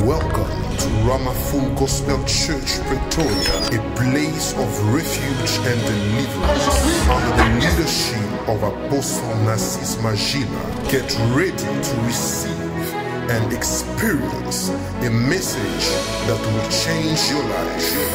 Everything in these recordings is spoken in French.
Welcome to Ramafun Gospel Church, Pretoria, a place of refuge and deliverance under the leadership of Apostle Narcisse Magina. Get ready to receive and experience a message that will change your life.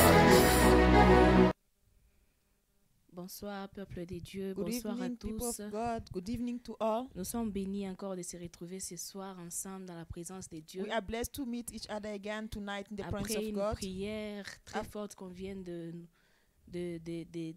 Bonsoir, peuple de Dieu. Good Bonsoir à evening, people tous. of God. Good evening to all. Nous sommes bénis encore de se retrouver ce soir ensemble dans la présence de Dieu. We are blessed to meet each other again tonight in the presence Après of une God. prière très forte qu'on vient de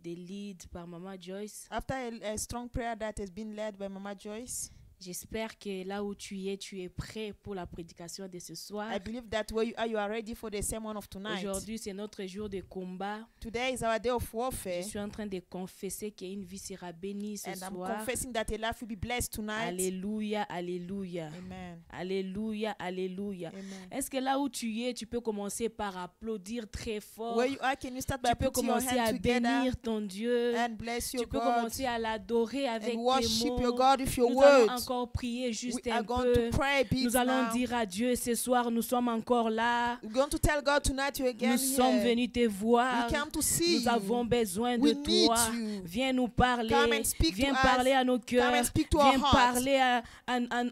lead par Maman Joyce. After a strong prayer that has been led by Mama Joyce, J'espère que là où tu es prêt pour la prédication de ce soir. I believe that where you are ready for the sermon of tonight. Aujourd'hui, c'est notre jour de combat. Today is our day of warfare, Je suis en train de confesser qu'une vie sera bénie ce and I'm soir. confessing that a life will be blessed tonight. Alléluia, alléluia. Amen. Alléluia, alléluia. Amen. Est-ce que là où tu peux commencer par applaudir très fort? Where you are, can you start by Tu peux putting your commencer à hands together bénir ton Dieu. and bless your Tu peux God commencer à l'adorer avec and tes worship mots. your God with your Nous allons words? encore prier juste We un are going peu. to pray a bit Nous allons now. dire à Dieu ce soir, nous sommes encore là. We're going to tell God tonight you're again Nous sommes here. venus te voir. We come to see Nous you. avons besoin de We need toi. you. Viens nous parler. Come and speak Viens to parler us. à nos cœurs. Come and speak to our Viens hearts. parler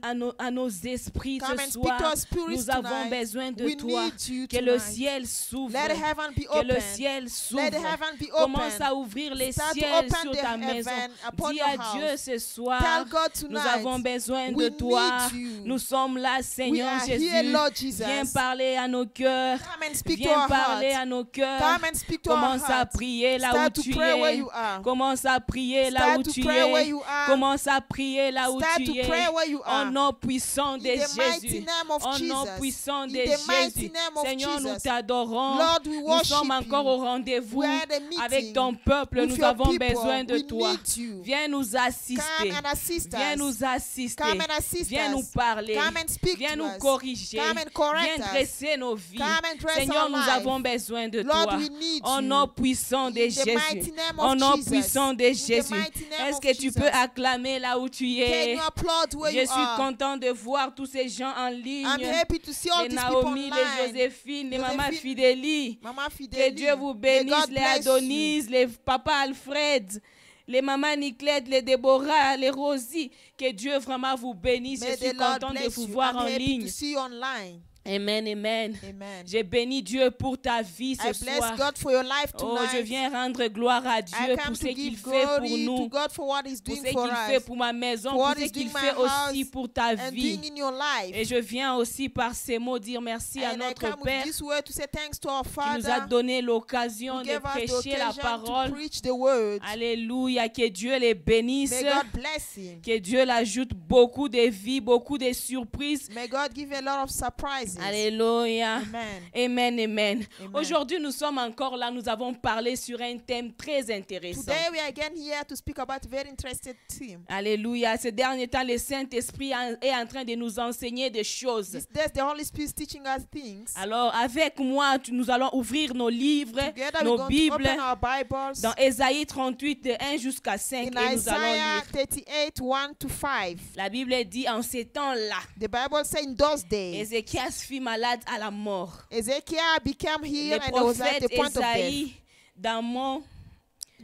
à nos esprits Come ce and speak soir. to our spirits Nous avons tonight. besoin de We toi. need you Que le tonight. ciel s'ouvre. Let the heaven be Que le open. ciel Let the s'ouvre. heaven be Commence open. à ouvrir les Start to ciels open sur the ta maison. heaven upon Dis your à Dieu house. ce soir. Tell God Nous tonight. avons besoin We de toi. need you. Nous sommes là, We Seigneur are Jésus. here, Lord Jesus. Viens parler à nos cœurs. Come and speak to Viens our parler hearts. à nos cœurs. Come and speak to our Commence à hearts. prier là où Start to tu pray where es. you are. Commence à prier là Start où to tu pray where es. you are. Commence à prier là où Start tu to es. pray where you Au are. nom puissant de In the mighty Jésus. name of Au nom Jesus. puissant In de the mighty Jésus. name of Seigneur, nous Jesus. t'adorons. Lord, we Nous worship sommes encore you. au rendez-vous We are at a meeting avec ton peuple. with Nous your avons people. besoin de We toi. need you. Viens nous assister. Come and assist Viens us. nous assister. Come and assist Viens us. nous parler. Come and speak Viens to nous us. corriger. Come and correct Viens us. dresser nos vies. Come and dress Seigneur, our nous life. avons besoin de Lord, toi. we need Au you. nom puissant de In the mighty Jésus. name Au of nom Jesus. puissant de In the Jésus. mighty name Est-ce of que tu Jesus. peux acclamer là où tu Can es? you applaud where Je you suis are? content de voir tous ces gens en ligne. I'm happy to see all Les these people Naomi, les online. Joséphine, les Maman Joséphine, Fidélie. Mama Que Fideli. Dieu vous May bénisse, God les bless you. Adonis, les Papa Alfred, les Maman Niclette, les Déborah, les Rosie. Que Dieu vraiment vous bénisse. May Je suis the Lord content de bless vous you. voir I'm en happy ligne. to see you online. Amen, amen. Amen. J'ai béni Dieu pour ta vie I ce bless soir. God for your life Oh, tonight. je viens rendre gloire à I Dieu come pour to ce qu'il give fait pour glory to nous, God for what He's pour doing ce for qu'il fait us, pour ma maison, for pour what ce He's qu'il doing my fait aussi house pour ta and vie. doing in your life. Et je viens aussi par ces mots dire merci à And I notre come with Père this word to say thanks to our qui nous a Father donné l'occasion who de gave us the prêcher la occasion to parole. preach the word. Alléluia, que Dieu les bénisse, May God bless him. que Dieu l'ajoute beaucoup de vie, beaucoup de surprises. May God give a lot of surprises. Alléluia. Amen. Amen, amen. Amen. Aujourd'hui, nous sommes encore là. Nous avons parlé sur un thème très intéressant. Today we are again here to speak about a very interesting theme. Alléluia. Ces derniers temps, le Saint-Esprit est en train de nous enseigner des choses. These days the Holy Spirit is teaching us things. Alors, avec moi, nous allons ouvrir nos livres, Together we're nos going to Bibles, open our Bibles dans Ésaïe 38, de 1 jusqu'à 5, in et nous allons Isaiah lire. 38, 1 to 5. La Bible dit, en ces temps-là, The Bible says in those days, Ézéchias fut malade à la mort. Ezekiel became Le healed and was at prophète the point of death. Ésaïe, dans mon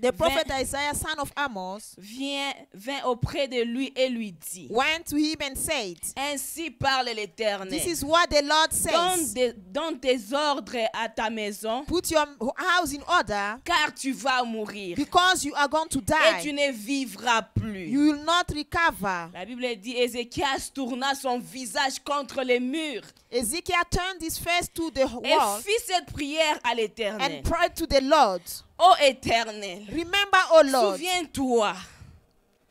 The prophet Isaiah, son of Amos, vint auprès de lui et lui dit, went to him and said, ainsi parle this l'Éternel, is what the Lord says. donne tes ordres à ta maison, Put your house in order car tu vas mourir because you are going to et tu die. ne vivras plus. You will not recover. La Bible dit, Ézéchias tourna son visage contre les murs Ezekiel turned his face to the et wall fit cette prière à l'Éternel. and prayed to the Lord. Ô Éternel, Remember, O Lord, souviens-toi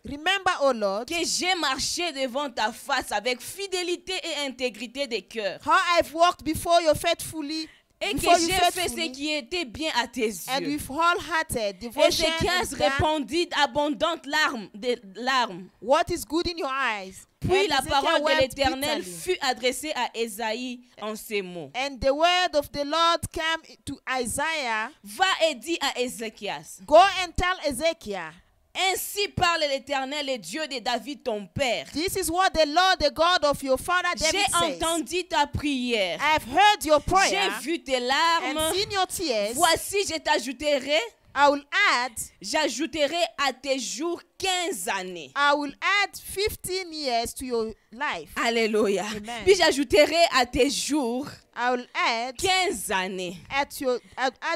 remember, O Lord, que j'ai marché devant ta face avec fidélité et intégrité de cœur, how I've walked before you faithfully, et que before you j'ai fait ce faithfully, qui était bien à tes and yeux. with wholehearted devotion. Ézéchias and done répondit d'abondantes larmes. what is good in your eyes. Puis And la Ezekiel parole de wept l'Éternel bitterly. fut adressée à Ésaïe en ces mots. And the word of the Lord came to Isaiah. Va et dis à Ézéchias, Go and tell Ezekiel, Ainsi parle l'Éternel, le Dieu de David, ton père. This is what the Lord, the God of your father David J'ai says. entendu ta prière. I have heard your prayer J'ai vu tes and larmes. seen your tears. Voici, je t'ajouterai, I will add j'ajouterai à tes jours 15 années. I will add 15 years to your life. Alléluia. Amen. Puis j'ajouterai à tes jours I will add 15 années. add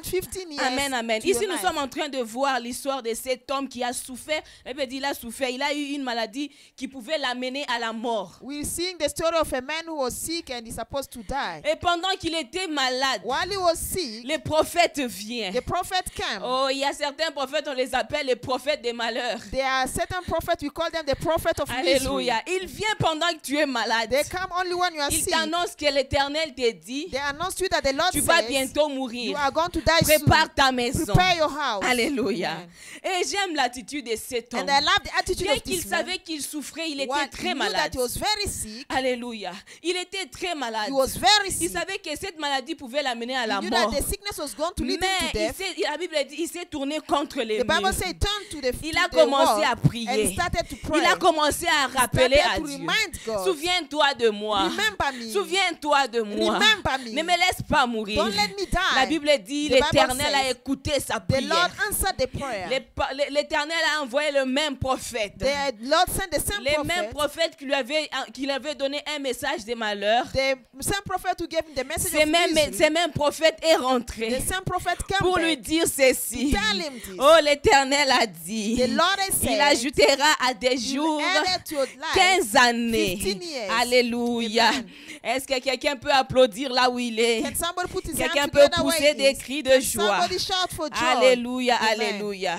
15 years. Amen, amen. to your Ici, nous life. sommes en train de voir l'histoire de cet homme qui a souffert. Il a souffert. Il a eu une maladie qui pouvait l'amener à la mort. We're seeing the story of a man who was sick and is supposed to die. Et pendant qu'il était malade, While he was sick, le prophète vient. the prophet came. Oh, il y a certains prophètes, on les appelle les prophètes des malheurs. There are certain prophets, we call them the prophet of misery. Alléluia. Il vient pendant que tu es malade. They come only when you are Il sick. t'annonce que l'Éternel te dit, They announce to you that the Lord tu vas says bientôt you mourir. are going to die soon. Prépare ta maison. Prepare your house. Alléluia. Amen. Et j'aime l'attitude de cet homme. And I love the attitude Bien of qu'il this man. savait qu'il souffrait, il était What, he très knew that malade. he was very sick. Alléluia. Il était très malade. He was very Il sick. savait que cette maladie pouvait l'amener à la He knew mort. that the sickness was going to lead him to Mais death. la Bible dit, il s'est tourné contre les The Bible murs. says, turn to the Il a the commencé wall à and prier. he started to pray. Il a commencé à rappeler started à to Dieu. remind God. Souviens-toi de moi. Remember me. Souviens-toi de moi. Remember me. Ne me laisse pas mourir. Don't let me die. La Bible dit, The Bible l'Éternel a says, écouté sa The Lord prière. answered the prayer. L'Éternel a envoyé le même prophète. The Lord sent the same Les mêmes prophet. prophètes qui lui avaient donné un message de malheur. The same prophet who gave him the message Ces of misery. mêmes prophètes est rentré The same prophet came pour lui back dire ceci. to tell him this. Oh, l'Éternel a dit, The Lord has il said, ajoutera à des you jours added to your life 15 années. 15 years. Alléluia. Amen. Est-ce que quelqu'un peut applaudir là où il est? Can somebody put his Quelqu'un hand peut together where pousser he des is? cris de Can joie. somebody shout for joy? Alléluia, Amen. alléluia.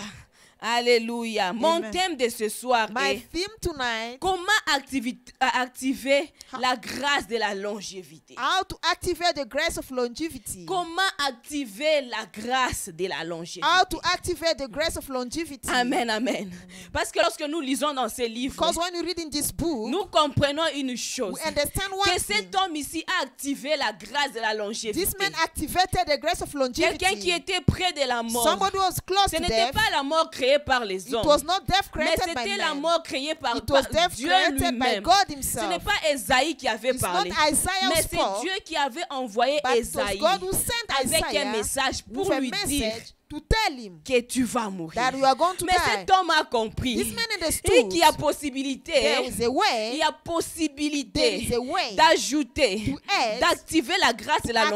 Alléluia. Mon Amen. thème de ce soir My est theme tonight, comment activer la grâce de la longévité. how to activate the grace of longevity. Comment activer la grâce de la longévité. How to activate the grace of longevity. Amen, amen. Parce que lorsque nous lisons dans ces livres, Because when you read in this book, nous comprenons une chose. we understand Que one cet thing. homme ici a activé la grâce de la longévité. This man activated the grace of Quelqu'un qui longevity. était près de la mort. Somebody was close Ce to n'était death. pas la mort créée par les It hommes. was not death Mais created by c'était la man. mort créée par It was death Dieu created by lui-même. God Ce n'est himself. pas Esaïe qui avait It's not parlé. Isaiah Mais who c'est spoke, Dieu qui avait envoyé but it was Esaïe God who sent avec un Isaiah message pour with a lui dire message to tell him que tu vas mourir. that you are going to Mais die. cet homme a compris. This man Et understood qu'il y a possibilité, there is a il way, y a there possibilité is a way d'ajouter, to add, d'activer la grâce de la activate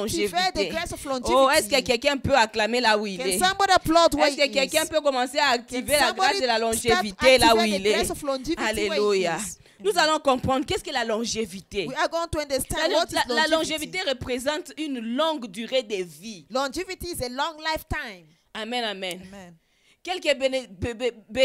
longévité. the grace of Oh, longevity. est-ce que quelqu'un peut acclamer là où il Can est? somebody applaud where Est-ce que he quelqu'un is? peut commencer à activer la grâce de la Start longévité là où activate il the grace est? of longevity where he Alléluia. is. Nous allons comprendre qu'est-ce que la longévité. We are going to understand what is La longevity. longévité représente une longue durée de vie. Longevity is a long lifetime. Amen, amen. Amen. Quelques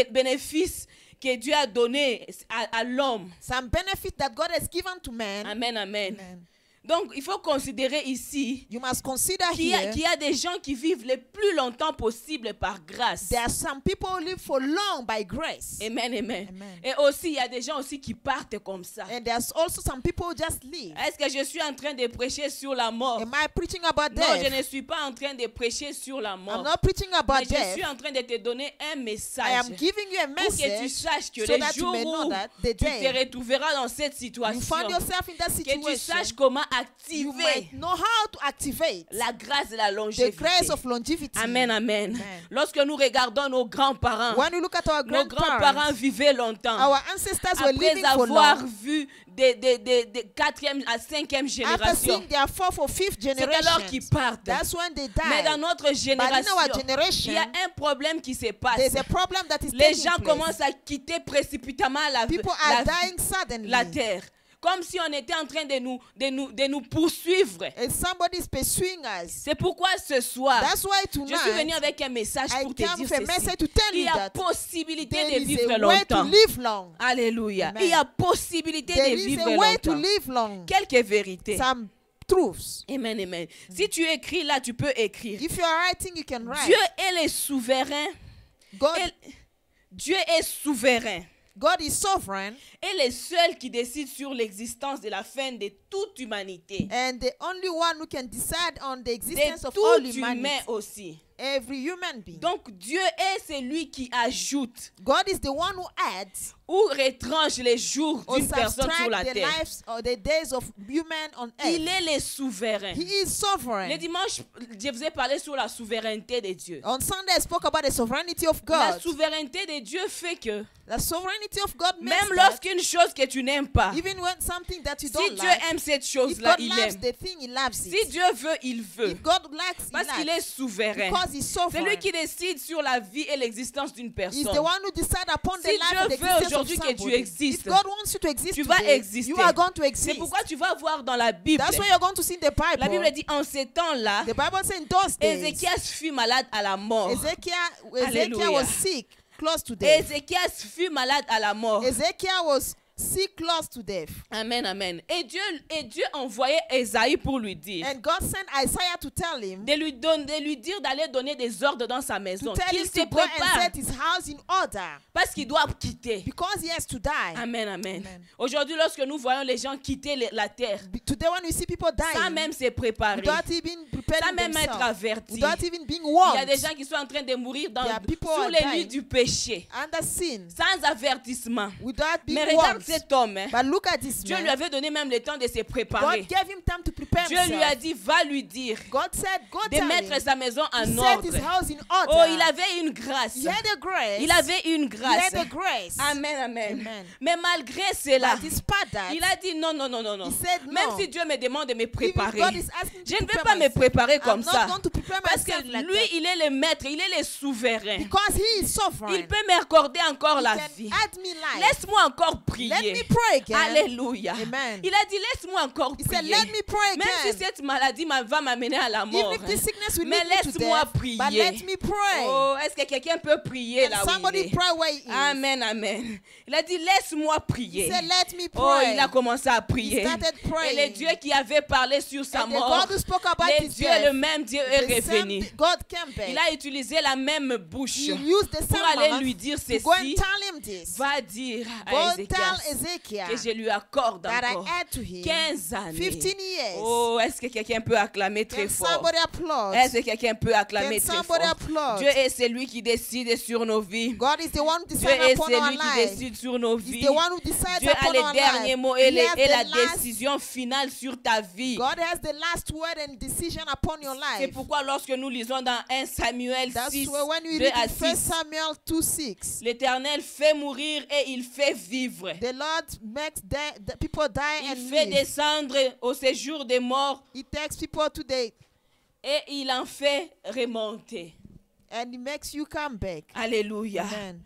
bénéfices que Dieu a donnés à l'homme. Some benefit that God has given to man. Amen, amen. Amen. Donc, il faut considérer ici You must consider qu'il here y a des gens qui vivent le plus longtemps possible par grâce. there are some people who live for long by grace. Amen, amen. Amen. Et aussi, il y a des gens aussi qui partent comme ça. And there's also some people who just live. Est-ce que je suis en train de prêcher sur la mort? Am I preaching about Non, je death? ne suis pas en train de prêcher sur la I'm mort. not preaching about Mais je death. suis en train de te donner un I message am giving you a pour que tu message saches que so le that you jour may know où that the tu te day retrouveras dans cette you situation, find yourself in that que tu saches situation, comment you activer might know how to activate la grâce de la the longévité. grace of longevity. Amen, amen. Amen. Lorsque nous regardons nos grands-parents, When you look at our nos grands-parents grandparents, vivaient longtemps. our ancestors were Après living for avoir long. vu des 4e à 5e After génération, seeing their fourth or fifth c'est alors qu'ils generation, partent. that's when they Mais dans die. notre But in génération, our il generation, y a un problème qui se passe. there's a problem that is Les taking gens place. commencent à quitter précipitamment People are dying suddenly. la terre. Comme si on était en train de nous poursuivre. And somebody is pursuing us. C'est pourquoi ce soir, That's why je suis venu tonight, avec un message I pour te came dire with a ceci. message to tell Il you y a that possibilité there de is vivre a way to longtemps. live long. Alléluia. Amen. Il y a possibilité There de is vivre a way to longtemps. live long. Quelques vérités. Some truths. Amen, amen. Si tu écris là, tu peux écrire. If you are writing, you can write. Dieu est le souverain. God, Dieu est souverain. God is sovereign, Et le seul qui décide sur l'existence de la fin de toute humanité. and the only one who can decide on the De existence of tout all humain humanity, aussi. every human being. Donc Dieu est celui qui ajoute God is the one who adds ou retranche les jours or d'une personne sur la subtract the terre. lives or the days of human on Il earth. est le souverain. He is sovereign. Le dimanche, je vous ai parlé sur la souveraineté de Dieu. On Sunday, I spoke about the sovereignty of La God. souveraineté de Dieu fait que The sovereignty of God makes même that lorsqu'une chose que tu n'aimes pas, even when something that you si don't Dieu like, aime cette if chose-là, God il loves aime. the thing, He loves Si it. Dieu veut, il veut. If God likes, Parce He qu'il est likes. souverain. Because He's C'est sovereign. lui qui décide sur la vie et l'existence d'une He's personne. the one who decides upon the Si life Dieu and the veut existence of aujourd'hui que tu somebody. existes, If God wants you to exist tu vas today, exister. you are going to C'est exist. pourquoi tu vas voir dans la Bible. That's why you're going to see in the Bible. La Bible dit en ces temps-là, The Bible says in those days, Ézéchias fut malade à la mort. Ezekiel Alléluia. was sick, close to death. Ézéchias fut malade à la mort. Ezekiel was sick, close to death. Amen, amen. Et Dieu envoyait Ésaïe pour lui dire, And God sent Isaiah to tell him, de lui dire d'aller donner des ordres dans sa maison, to tell qu'il him se to go and prépare set his house in order parce qu'il doit quitter. because he has to die. Amen, amen. Amen. Aujourd'hui, lorsque nous voyons les gens quitter la terre, Today when we see people sans dying, même se préparer, without even sans preparing même être themselves, avertis, without even being il y a warned, des gens qui sont en train de mourir There are people sur who are les lits dying du péché, under sin, sans avertissement. without being Mais regarde warned. cet homme, hein. But look at this Dieu lui man. avait donné même le temps de se préparer. God gave him time to prepare Dieu lui a himself. dit, va lui dire God said, go de tell mettre him. sa maison He en set ordre. his house in order. Oh, il avait une grâce. He had a grace. Il avait une He grâce. had a grace. Amen, amen. Amen. Mais malgré cela, But despite that, il a dit non, non, non, non, non. He said no. Même si Dieu me demande de me even préparer, God is asking je to ne vais prepare pas me myself. préparer comme I'm not ça. going to prepare Parce que myself like lui, that. il est le maître, il est le souverain. Because he is sovereign. Il peut m'accorder encore He la can vie. add me life. Laisse-moi encore Let prier. me pray again. Alléluia. Amen. Il a dit, laisse-moi encore He said, prier. let me pray Même si again. cette maladie va m'amener à la mort. Even if this sickness will Mais lead me to laisse-moi death, prier. but let me pray. Oh, est-ce que quelqu'un peut prier And là où il somebody est? pray where he is. Amen, amen. Il a dit, laisse-moi He prier. said, let me Oh, pray. il a commencé à He prier. started Et praying. le Dieu qui avait parlé sur sa And the mort, God who spoke about le his Dieu, death, le même Dieu est the same revenu. God came back. Il a utilisé la même bouche He used the pour same aller mouth lui dire to go and ceci. tell him this. Va dire Go à tell Ézéchias Ezekiel que je lui accorde that I encore add to him 15 années. 15 years. Oh, est-ce que quelqu'un peut acclamer très Can fort? somebody applaud? Est-ce que quelqu'un peut acclamer Can très fort? somebody applaud? Dieu est celui qui décide sur nos vies. God is the one who Dieu decides est upon our celui qui lives. décide sur nos He's vies. the one who decides Dieu a upon les our derniers lives. mots et, He has et la the last- décision finale sur ta vie. God has the last word and decision upon your C'est life. pourquoi lorsque nous lisons dans 1 Samuel That's 6, why when we 2 read à in 1 6, Samuel 2:6, l'Éternel fait mourir et il fait vivre. the Lord makes the people die Il and fait live. descendre au séjour des morts He takes people to the et il en fait remonter. and he makes you come back. Alléluia. Amen.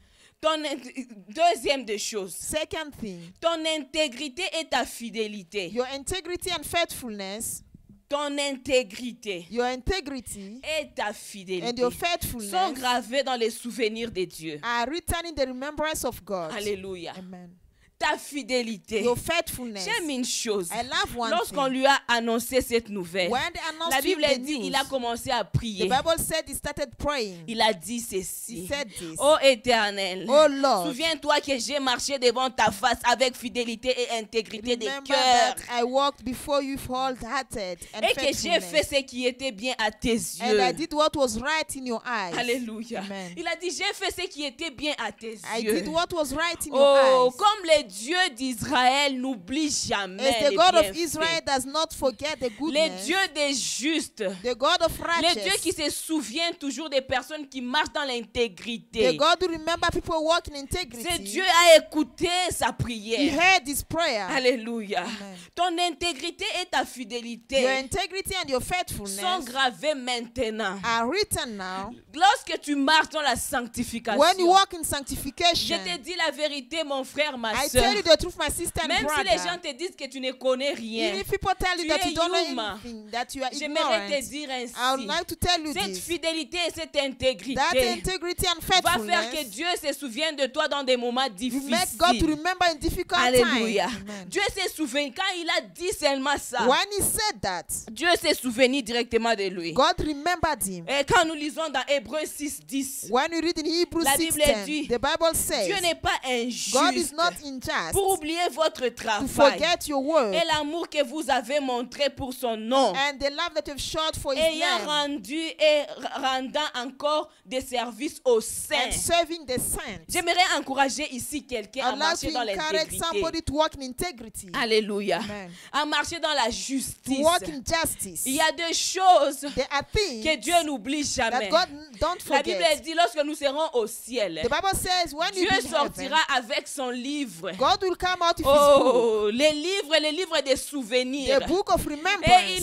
Deuxième des choses, Second thing, ton intégrité et ta fidélité. your integrity and faithfulness, Ton intégrité your integrity et ta and fidélité your sont faithfulness gravés dans les souvenirs de Dieu. are written in the remembrance of God. Alléluia. Amen. Ta fidélité. Your faithfulness. J'aime une chose. I love one Lorsqu'on thing. lui a annoncé cette nouvelle, When they announced la to him Bible the dit news, il a commencé à the prier. Bible said he started praying. Il a dit He ceci. said this. Ô Éternel, Oh Lord, souviens-toi que j'ai marché devant ta face avec fidélité et intégrité de remember cœur. that I walked before you wholehearted and Et que j'ai fait faithfulness. ce qui était bien à tes And I yeux. did what was right in your eyes. Alléluia. Amen. Il a dit j'ai fait ce qui était bien à tes I yeux. did what was right in your Oh, eyes. comme le Dieu d'Israël n'oublie jamais As the les God of bienfaits. Israel does not forget the Le goodness, Dieu des justes. the God of Le Dieu qui righteous, se souvient toujours des personnes qui marchent dans the l'intégrité. God who remember people walk in C'est integrity. Dieu a écouté sa He prière. heard his prayer. Alléluia. Amen. Ton intégrité et ta Your fidélité integrity and your sont faithfulness gravés maintenant. are written now. Lorsque tu marches dans la sanctification, When you walk in je sanctification, te dis la vérité, mon frère, ma I soeur. tell you the truth, my sister and Même si les gens brother. te disent que tu ne connais rien, Even if people tell you Tu that es you don't know human. anything, that you are j'aimerais te ignorant, dire I would ainsi. like to tell you Cette this. fidélité et cette That intégrité integrity and va faire que faithfulness Dieu se souvienne de toi dans des moments will make God to difficiles. remember in difficult Alléluia. times. Amen. Dieu s'est souvenu. Quand il a dit seulement ça, When he said that, Dieu s'est souvenu directement de lui. God remembered him. Et quand nous lisons dans Hébreux 6, 10, When we read in Hebrews La Bible 6:10, dit, the Bible says, Dieu n'est pas injuste. God is not unjust. just pour oublier votre to travail forget your work et l'amour que vous avez montré pour son nom, and the love that you've showed for His ayant name rendu et rendant encore des services aux saints. and serving the saints. J'aimerais encourager ici quelqu'un à I'd like marcher to dans encourage l'intégrité. somebody to walk in integrity, Alléluia. Amen. À marcher dans la to justice. walk in justice. Il y a des choses There are que things Dieu n'oublie that jamais. God don't La Bible forget. dit lorsque nous serons au ciel, The Bible says when you Dieu be in heaven, sortira avec son livre. God will come out with His book, Oh, les livres des souvenirs. the book of Et remembrance.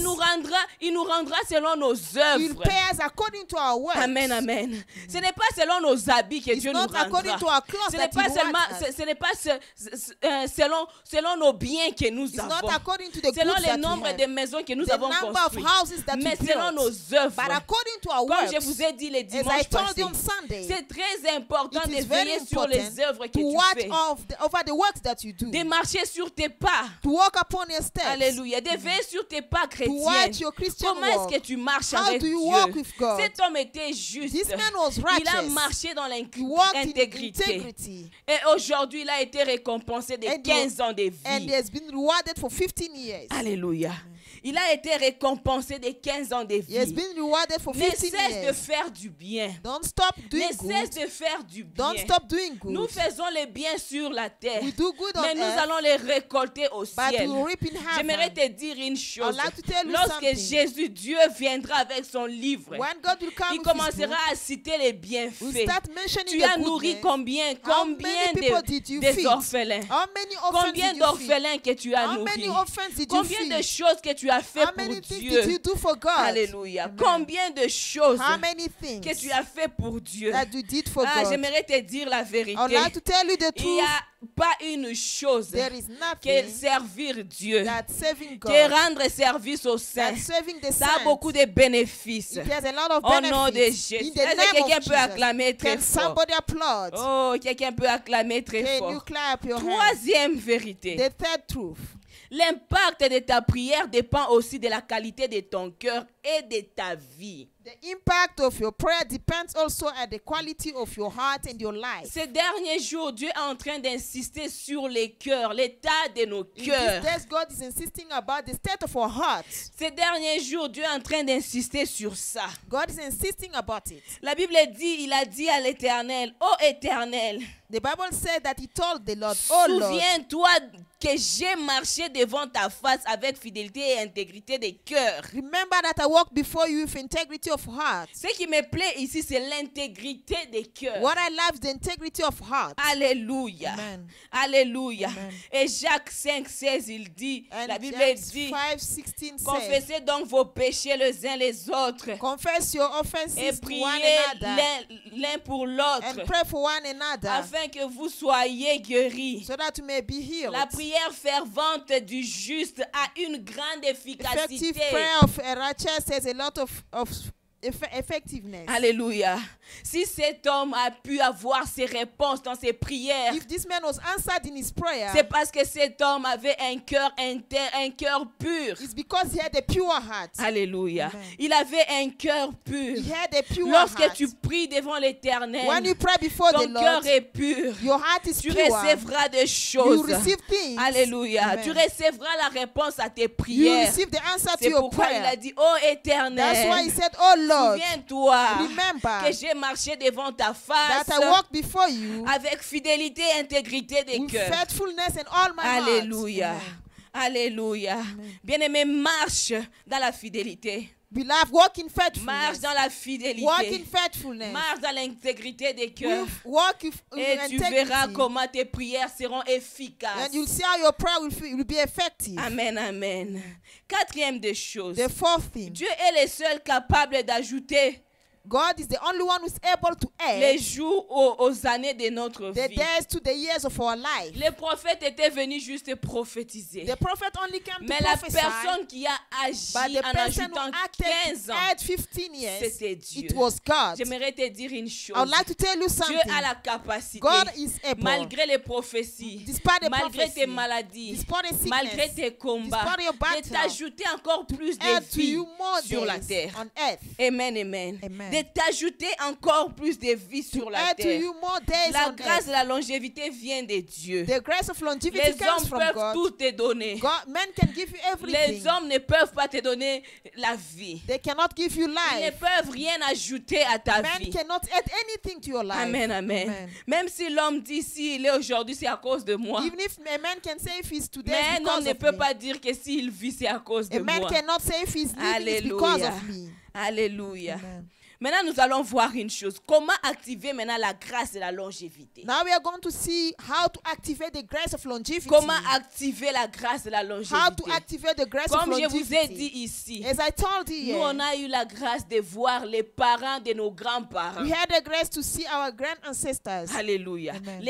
il nous rendra selon nos He'll œuvres. pay us according to our works. Amen, amen. Ce n'est pas selon nos habits que It's Dieu nous not according to rendra. our clothes Ce that n'est pas He seulement, rewards us. ce n'est pas selon nos biens que nous It's avons. not according to the Selon goods le that we nombre have, de maisons que nous the avons number of construites. houses that Mais we selon built, nos œuvres. but according to our Comme works. je vous ai dit les As I dimanches told passés, you on Sunday, c'est très important it de is very veiller sur les important œuvres que to tu watch fais. over the works that you do, De marcher sur tes pas. to walk upon your steps, Alléluia. De veiller sur tes pas to chrétiens. watch your Christian Comment est-ce walk. que tu marches How avec do you Dieu? walk with God? Cet homme était juste. This man was Il a righteous. marché dans He walked in l'intégrité. integrity, Et aujourd'hui, il a été récompensé de And 15 ans de and vie. he has been rewarded for 15 years. Alléluia. Il a été récompensé de 15 ans de He has vie. been rewarded for Ne 15 cesse de years. faire du bien. Don't stop Ne doing cesse good. de faire du bien. Don't stop doing Nous good. faisons les biens sur la terre. We do good on Mais nous earth, allons les récolter au but ciel. we reap in J'aimerais heaven. te dire une chose. I'd like to tell you Lorsque something. Jésus, Dieu viendra avec son livre, When God will come il with His commencera book, à citer les we'll bienfaits. start mentioning Tu the as nourri goodness. combien How many people did you des feed? orphelins? How many orphans Combien did you feed? d'orphelins que tu as How nourris? many orphans did you Combien de feed? choses que tu as fait How pour many things Dieu? did you do for God? Alléluia. Amen. Combien de choses How many que things tu as fait pour Dieu? that you did for Ah, God? j'aimerais te dire la vérité. I'd like to tell you the Il n'y truth. a pas une chose There is que nothing servir Dieu, that saving que God, rendre service aux saints. that serving the Ça a saints, beaucoup de bénéfices. it has a lot of Au nom de benefits. Jésus. In the Est-ce que name quelqu'un of peut acclamer Jesus. très Can fort? somebody applaud? Oh, quelqu'un peut acclamer très Can you fort. clap your hands? Troisième vérité. The third truth. L'impact de ta prière dépend aussi de la qualité de ton cœur et de ta vie. The impact of your prayer depends also on the quality of your heart and your life. Ces derniers jours, Dieu est en train d'insister sur les cœurs, l'état de nos In cœurs. these days, God is insisting about the state of our hearts. Ces derniers jours, Dieu est en train d'insister sur ça. God is insisting about it. La Bible dit, il a dit à l'Éternel, ô Éternel, The Bible said that He told the Lord, "Oh Lord, souviens-toi que j'ai marché devant ta face avec fidélité et intégrité de cœur. remember that I walked before you with integrity of heart." Ce qui me plaît ici, c'est l'intégrité des cœurs. What I love is the integrity of heart. Alléluia. Amen. Alléluia. Amen. Et Jacques 5,16, il dit, And la Bible James dit, 5:16 says, confessez donc vos péchés les uns les autres "Confess your et offenses to one priez another l'un pour l'autre and pray for one another, afin que vous soyez guéris. so that you may be healed." La prière fervente du juste a une grande Effective efficacité. prayer of a righteous has a lot of effectiveness. Alléluia. Si cet homme a pu avoir ses réponses dans ses prières, If this man was answered in his prayer, c'est parce que cet homme avait un cœur un cœur pur. it's because he had a pure heart. Alléluia. Amen. Il avait un cœur pur. He had a pure Lorsque heart. tu pries devant l'Éternel, When you pray before the ton cœur Lord, est pur. your heart is Tu pure. recevras des You choses. receive things. Alléluia. Amen. Tu recevras la réponse à tes You prières. receive the answer to C'est your pourquoi il a prayer. dit, ô That's why he Éternel, said, "Oh Lord, souviens-toi remember que j'ai marché devant ta face that I walk before you avec fidélité et intégrité des with cœurs. faithfulness and all my heart." Alléluia. Amen. Alléluia. Bien-aimé, marche dans la fidélité. Beloved, walk in Marche faithfulness. dans la fidélité. Walk in faithfulness. Marche dans l'intégrité des cœurs. Walk with Et tu verras integrity. comment tes prières seront efficaces. And you'll see how your prayer will be effective. Amen, amen. Quatrième des choses. The fourth thing, Dieu est le seul capable d'ajouter God is the only one who's able to les add jours aux années de notre the vie. days to the years of our life. Les prophètes étaient venus juste prophétiser. The prophet only came Mais to la prophesy, personne qui a agi but the en person who ajoutant acted 15 ans, to add 15 years, c'était Dieu. it was God. J'aimerais te dire une chose. I would like to tell you Dieu something. a la capacité, God is able, malgré les prophéties, despite the malgré prophecy, tes maladies, despite the sickness, malgré tes combats, despite your de battle, t'ajouter encore plus de add to vie you more sur la days terre. on earth. Amen, amen. Amen. De de t'ajouter encore plus de vie sur la add to terre. you more days La on grâce earth. de la longévité vient de Dieu. The grace of longevity Les comes hommes from peuvent God. tout te donner. Men can give you everything. Les hommes ne peuvent pas te donner la vie. They cannot give you Ils ne life. peuvent rien ajouter à ta Men vie. cannot add anything to your life. Amen, amen. Amen. Même si l'homme dit s'il est aujourd'hui, c'est à cause de moi. Even if a man can say if he's today, Mais it's un homme because ne of peut me. pas dire que s'il vit, c'est à cause de A man moi. cannot say if he's living, it's because Alléluia. of me. Alléluia. Amen. Maintenant, nous allons voir une chose. Comment activer maintenant la grâce de la longévité? Now we are going to see how to activate the grace of longevity. Comment activer la grâce de la How to longévité? activate the grace of Comme je vous ai dit longevity. ici, As I told you, nous, on a eu la grâce de voir les parents de nos grands-parents. we had the grace to see our grand ancestors. Alléluia. Amen.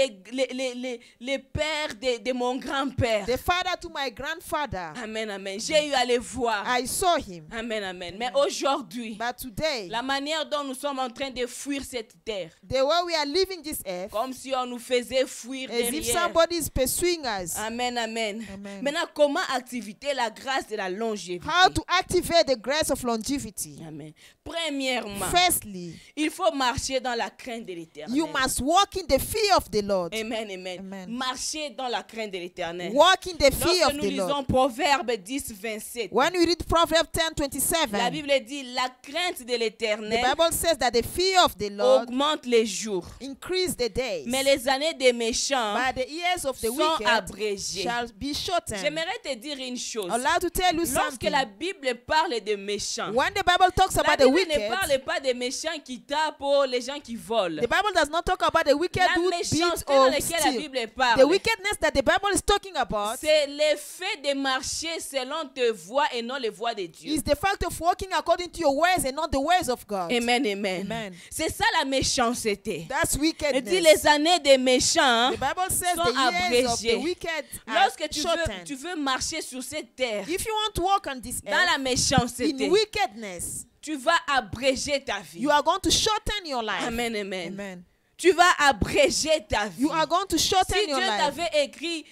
Les pères de mon grand-père. The father to my grandfather. Amen, amen. J'ai eu à les voir. I saw him. Amen, amen. Mais aujourd'hui, But today, la manière dont nous sommes en train de fuir cette terre, the way we are living this earth, comme si on nous faisait fuir as if derrière. somebody is pursuing us. Amen, amen. Amen. Maintenant, comment activer la grâce de la longévité? How to activate the grace of longevity. Amen. Premièrement, Firstly, il faut marcher dans la crainte de l'Éternel. you must walk in the fear of the Lord. Amen, amen. Amen. Marcher dans la crainte de l'Éternel. Walk in the fear Lorsque of nous the Lord. lisons Proverbe 10, 27, When we read Proverbs la 10:27, Bible dit la crainte de the l'Éternel Bible says that the fear of the Lord augmente les jours, increase the days, mais les années des méchants but the years of the sont wicked abrégées. shall be shortened. J'aimerais te dire une chose. I'd like to tell you Lorsque something. la Bible parle de méchants, When the Bible talks la about the Bible ne wicked, parle pas des méchants qui tapent ou les gens qui volent. the Bible does not talk about the wicked La who beat méchanceté dans or laquelle la steal. Bible parle, The wickedness that the Bible is talking about c'est l'effet de marcher selon tes voies et non les voies de Dieu. is the fact of walking according to your ways and not the ways of God. Amen, amen. Amen. C'est ça la méchanceté. That's Il dit wickedness. les années des méchants. The Bible says sont the years of abrégées. the wicked are Lorsque tu shortened. veux marcher sur cette terre, If you want to walk on this dans earth la méchanceté, in wickedness, tu vas abréger ta vie. you are going to shorten your life. Amen, amen. Amen. Tu vas abréger ta vie. You are going to shorten Si Dieu your life. t'avait écrit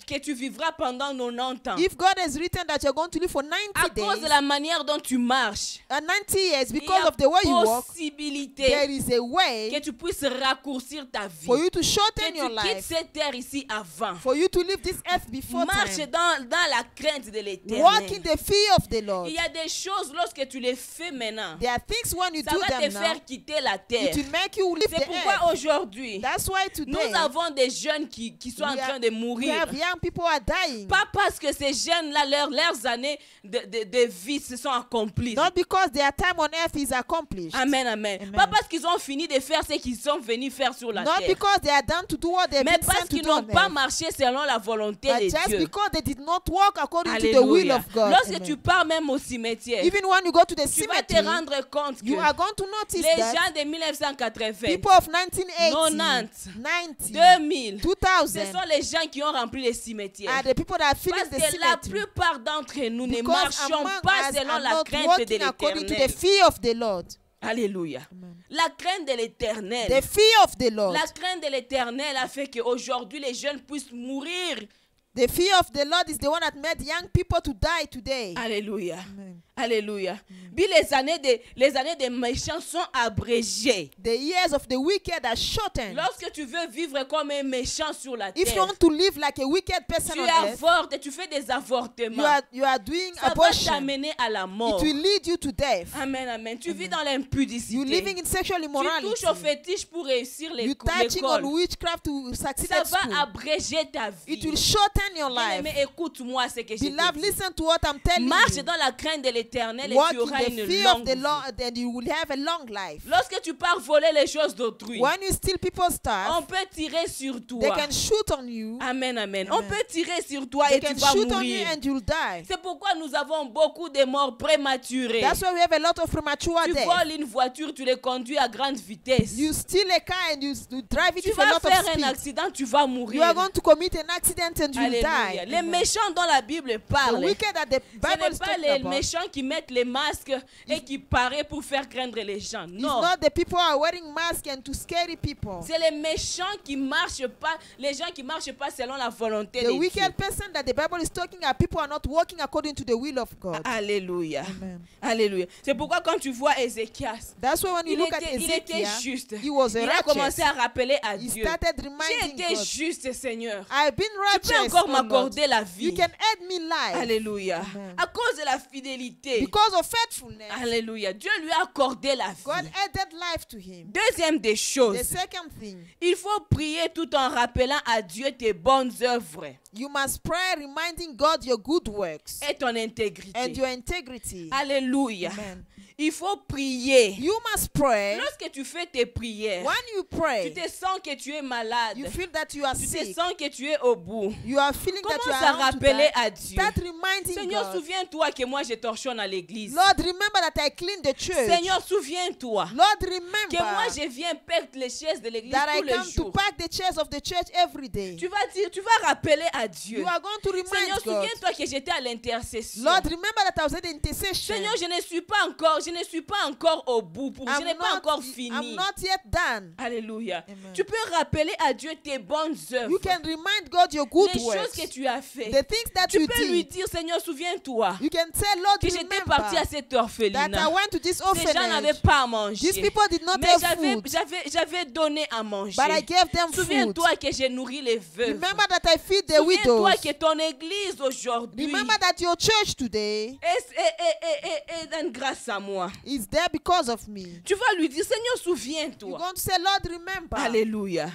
que tu vivras pendant 90 ans, If God has written that you're going to live for 90 à cause days de la manière dont tu marches, and 90 years, il y because a of the way you walk, possibilité there is a que way tu puisses raccourcir ta vie. for you to Que shorten your tu quittes life, cette terre ici avant. for you to leave this earth before Marche time. dans la crainte de Walk in l'Éternel. the fear of the Lord. Il y a des choses lorsque tu les fais maintenant, There are things when you ça do va te them now, faire quitter la terre. it will make you leave C'est the pourquoi earth. aujourd'hui, That's why nous today avons des jeunes qui sont en we train de we mourir. have young people are dying. Pas parce que ces jeunes-là, leurs années de vie se sont accomplies. Not because their time on earth is accomplished. Amen, amen, Amen. Pas parce qu'ils ont fini de faire ce qu'ils sont venus faire sur la Not terre. because they are done to do what they've Mais been parce sent to qu'ils do on n'ont pas earth, marché selon la volonté but de just Dieu. because they did not walk according to the will Alléluia. of God. Lorsque Amen. tu pars même au cimetière, Even when you go to the tu vas te cemetery, rendre compte que you are going to notice les that gens de 1980, people of 1980, 90, 90, 2000, 2000 ce sont les gens qui ont rempli les cimetières. are the people that Parce finished the que la cemetery. plupart d'entre nous ne Because marchons among pas us selon are la not crainte de walking according to the l'Éternel. fear of the Lord. Alléluia. La crainte de l'Éternel. The fear of the Lord. La crainte de l'Éternel a fait qu'aujourd'hui les jeunes puissent mourir. The fear of the Lord is the one that made young people to die today. Alléluia. Amen. Alléluia. Puis les années des méchants sont abrégées. The years of the wicked are shortened. Lorsque tu veux vivre comme un méchant sur la If you terre, want to live like a wicked person tu on earth, avortes, tu fais des avortements. you are doing Ça va abortion. t'amener à la It mort. will lead you to death. Amen, amen. Tu vis dans You l'impudicité. living in sexual Tu immorality. touches au fétiche pour réussir You touching on l'école. witchcraft to succeed Ça at school. va abréger ta vie. It will shorten your life. Bien-aimé, écoute-moi ce que je Beloved, te dis. listen to what I'm telling Marche you. dans la crainte de l'Éternel et Walk tu in auras the une fear of longue the vie. Lord, and you will have a long life. Lorsque tu pars voler les choses d'autrui, When you steal people's on stuff, peut tirer sur they toi. can shoot on you. Amen, amen. Amen. On peut tirer sur toi They et tu can vas shoot on you mourir. and you'll die. C'est pourquoi nous avons beaucoup de morts prématurées. That's why we have a lot of premature Tu death. voles une voiture, tu les conduis à grande vitesse. You steal a car and you drive it Tu with a vas lot faire of un speed. accident, tu vas mourir. You are going to commit an accident and you'll Alléluia. die. Les méchants dont la Bible The parle, wicked that the ce Bible n'est is pas talking les about méchants gens qui mettent les masques et qui paraissent pour faire craindre les gens. It's Non. not the people who are wearing masks and to scare people. C'est les méchants qui marchent pas, les gens qui marchent pas selon la volonté The de Dieu. wicked person that the Bible is talking are people who are not walking according to the will of God. Alléluia. Amen. Alléluia. C'est pourquoi quand tu vois Ézéchias, That's why when you look at il était Ezekiel, juste. he was Il a commencé righteous. à rappeler à He Dieu. started J'ai reminding été God, juste, Seigneur. I've been Tu peux righteous, encore oh Lord. m'accorder la You vie. can add me life. Alléluia. Amen. À cause de la fidélité. Because of faithfulness, Alléluia. Dieu lui a accordé la God vie. added life to him. Deuxième des The choses, second thing, il faut prier tout en rappelant à Dieu tes bonnes œuvres you must pray reminding God your good works et ton intégrité. and your integrity. Alléluia. Amen. Il faut prier. You must pray. Lorsque tu fais tes prières, When you tu pray, te sens que tu es malade. you feel that you are Tu te sick. sens que tu es au bout. You are feeling that you Commence à are about to rappeler die. à Dieu. Start reminding Seigneur, God. souviens-toi que moi je torchonne à l'église. Lord, remember that I clean the church. Seigneur, souviens-toi Lord, que moi remember je viens perdre les chaises de l'église that I tous les come to jours. pack the chairs of the church every day. Tu vas dire, tu vas rappeler à Dieu. You are going to Seigneur, remind God. souviens-toi que j'étais à l'intercession. Lord, remember that I was at intercession. Seigneur, je ne suis pas encore au bout. Je n'ai pas encore I'm fini. not yet done. Alléluia. Amen. Tu peux rappeler à Dieu tes bonnes œuvres. You can remind God your good Les choses works. que tu as fait. The things that Tu you peux lui did. dire, Seigneur, souviens-toi You can say, Lord, que j'étais parti à remember cette that I orphelinat. went to this Ces gens n'avaient orphanage. pas à manger. These people did not Mais have food, j'avais donné à manger. but I gave them food. Souviens-toi que j'ai nourri les veuves. Remember that I feed the Souviens-toi widows. que ton église aujourd'hui Remember that your church today est grâce à moi. is there because of me. Tu vas lui dire, Seigneur, You're souviens-toi. going to say, Lord, remember. Alléluia.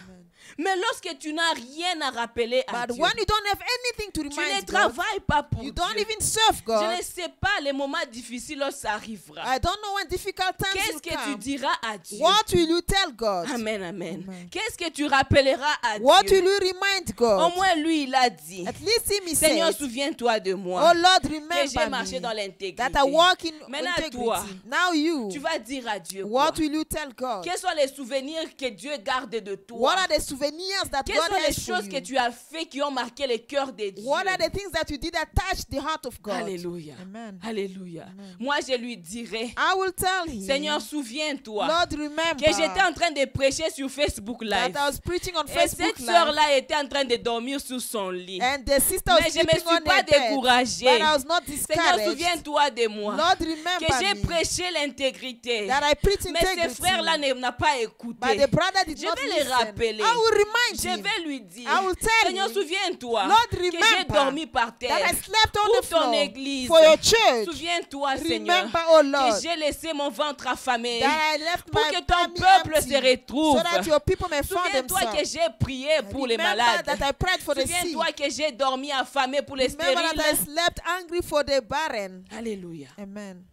Mais lorsque tu n'as rien à rappeler à But Dieu, when you don't have anything to tu ne remind God, travailles pas pour you Dieu. don't even serve Je God. ne sais pas les moments difficiles lorsque ça arrivera. I don't know when difficult times Qu'est-ce will que tu come. diras à Dieu? What will you tell God? Amen, amen. Amen. Qu'est-ce que tu rappelleras à What Dieu? will you remind Au God? moins, lui, il a dit, At least him he Seigneur, said, souviens-toi de oh moi, Lord, que j'ai remember marché me, dans l'intégrité. that I walk in Maintenant, integrity. toi, Now you, tu vas dire à Dieu quoi? what will you tell God? Quels sont les souvenirs que Dieu garde de toi? What are the souvenirs that Quelles God sont les has for choses que you? tu as fait qui ont marqué le cœur de Dieu? What are the things that you did that touched the heart of God? Alléluia. Amen. Alléluia. Moi, je lui dirai, I will tell him, Seigneur, souviens-toi Lord, remember que j'étais en train de prêcher sur Facebook that Live. I was preaching on Et Facebook cette Live, sœur-là était en train de dormir sur son lit. and the sister was Mais je ne me sleeping suis on pas her bed, découragée. but I was not Seigneur, discouraged. souviens-toi de moi. Lord, Que j'ai remember me, prêché l'intégrité. that I preached Mais ces integrity, frères-là n'ont pas écouté. but the brother did Je not vais les listen. rappeler. I will remind Je him vais lui dire, I will tell Seigneur, him, souviens-toi Lord, que j'ai remember dormi par that I terre slept on pour the ton floor église. for your church. Souviens-toi, Seigneur, Remember, oh Lord, que j'ai laissé mon ventre affamé that I left pour my que ton tummy peuple empty, se retrouve. so that your people may find Souviens-toi que themselves. j'ai prié pour les Remember malades. that I prayed for the sick. Souviens-toi que j'ai dormi affamé pour les Remember that I stériles. slept angry for the barren. Alléluia. Amen.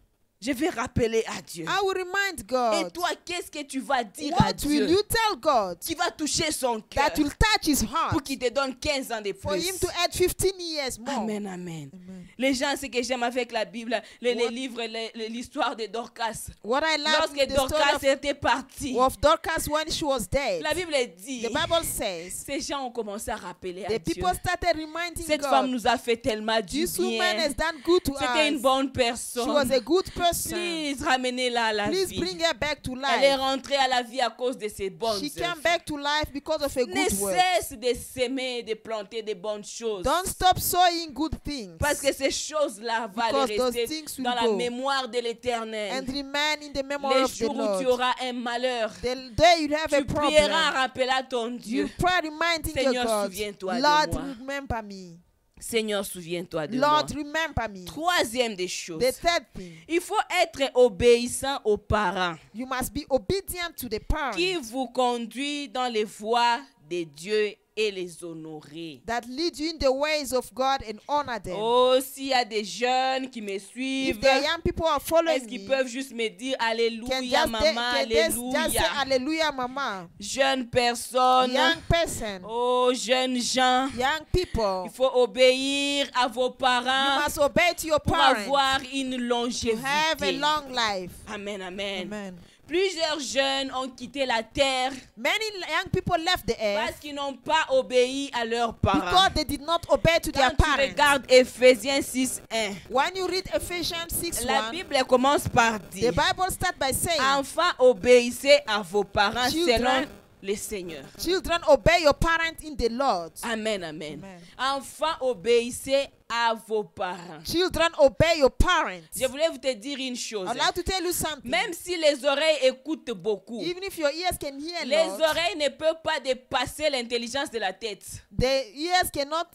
Je vais rappeler à Dieu. I will remind Et God. toi, qu'est-ce que tu vas dire à What Dieu will you tell God qui va toucher son cœur that will touch his pour heart qu'il te donne 15 ans de for plus? him to add 15 years more? Amen, amen. Amen. Les gens, ce que j'aime avec la Bible, les What- livres, l'histoire de Dorcas. What I love Lorsque in the story Dorcas était partie, of Dorcas when she was dead, la Bible dit, the Bible says, ces gens ont commencé à rappeler à the Dieu. people started reminding Cette femme God, nous a fait tellement du this woman bien. has done good to C'était une us. bonne She was personne. a good person. Please, ramenez-la à la Please vie. bring her back to Elle est life. rentrée à la vie à cause de ses bonnes She came œuvres. back to life because of a Ne good work. cesse de s'aimer, de planter des bonnes choses. Don't stop sowing good things. Parce que ces choses-là vont Because those rester things will dans la go mémoire de l'Éternel. and remain in the memory Les of the jours où tu Lord. auras un malheur, The day you have a tu prieras en problem, rappelant à ton Dieu. you pray reminding Seigneur, your God, souviens-toi de Lord, moi. remember me. Seigneur, souviens-toi de Lord, moi. remember me. Troisième des choses, The third thing, il faut être obéissant aux parents you must be obedient to the parents qui vous conduisent dans les voies de Dieu et les honorer. that lead you in the ways of God and honor them. Oh, s'il y a des jeunes qui me If suivent, the young people are following est-ce qu'ils me, peuvent juste me dire can Alléluia, maman, just say Alléluia. Hallelujah, Mama. Jeune personne, Young person, oh, jeunes gens, young people, il faut obéir à vos you parents must obey to your pour parents avoir une to longévité. have a long life. Amen, amen. Amen. Plusieurs jeunes ont quitté la terre Many young people left the earth parce qu'ils n'ont pas obéi à leurs parents. because they did not obey to their Quand tu parents. regardes Éphésiens 6:1, When you read Ephesians la 6:1, Bible commence par the dire Bible starts by saying, enfants, obéissez à vos parents Children, selon le Seigneur. children, obey your parents in the Lord. Amen, amen. Amen. Enfants, obéissez à vos parents. Children, obey your parents. Je voulais vous te dire une chose. I'd like to tell you something. Même si les oreilles écoutent beaucoup, Even if your ears can hear, les Lord, oreilles ne peuvent pas dépasser l'intelligence de la tête. the ears cannot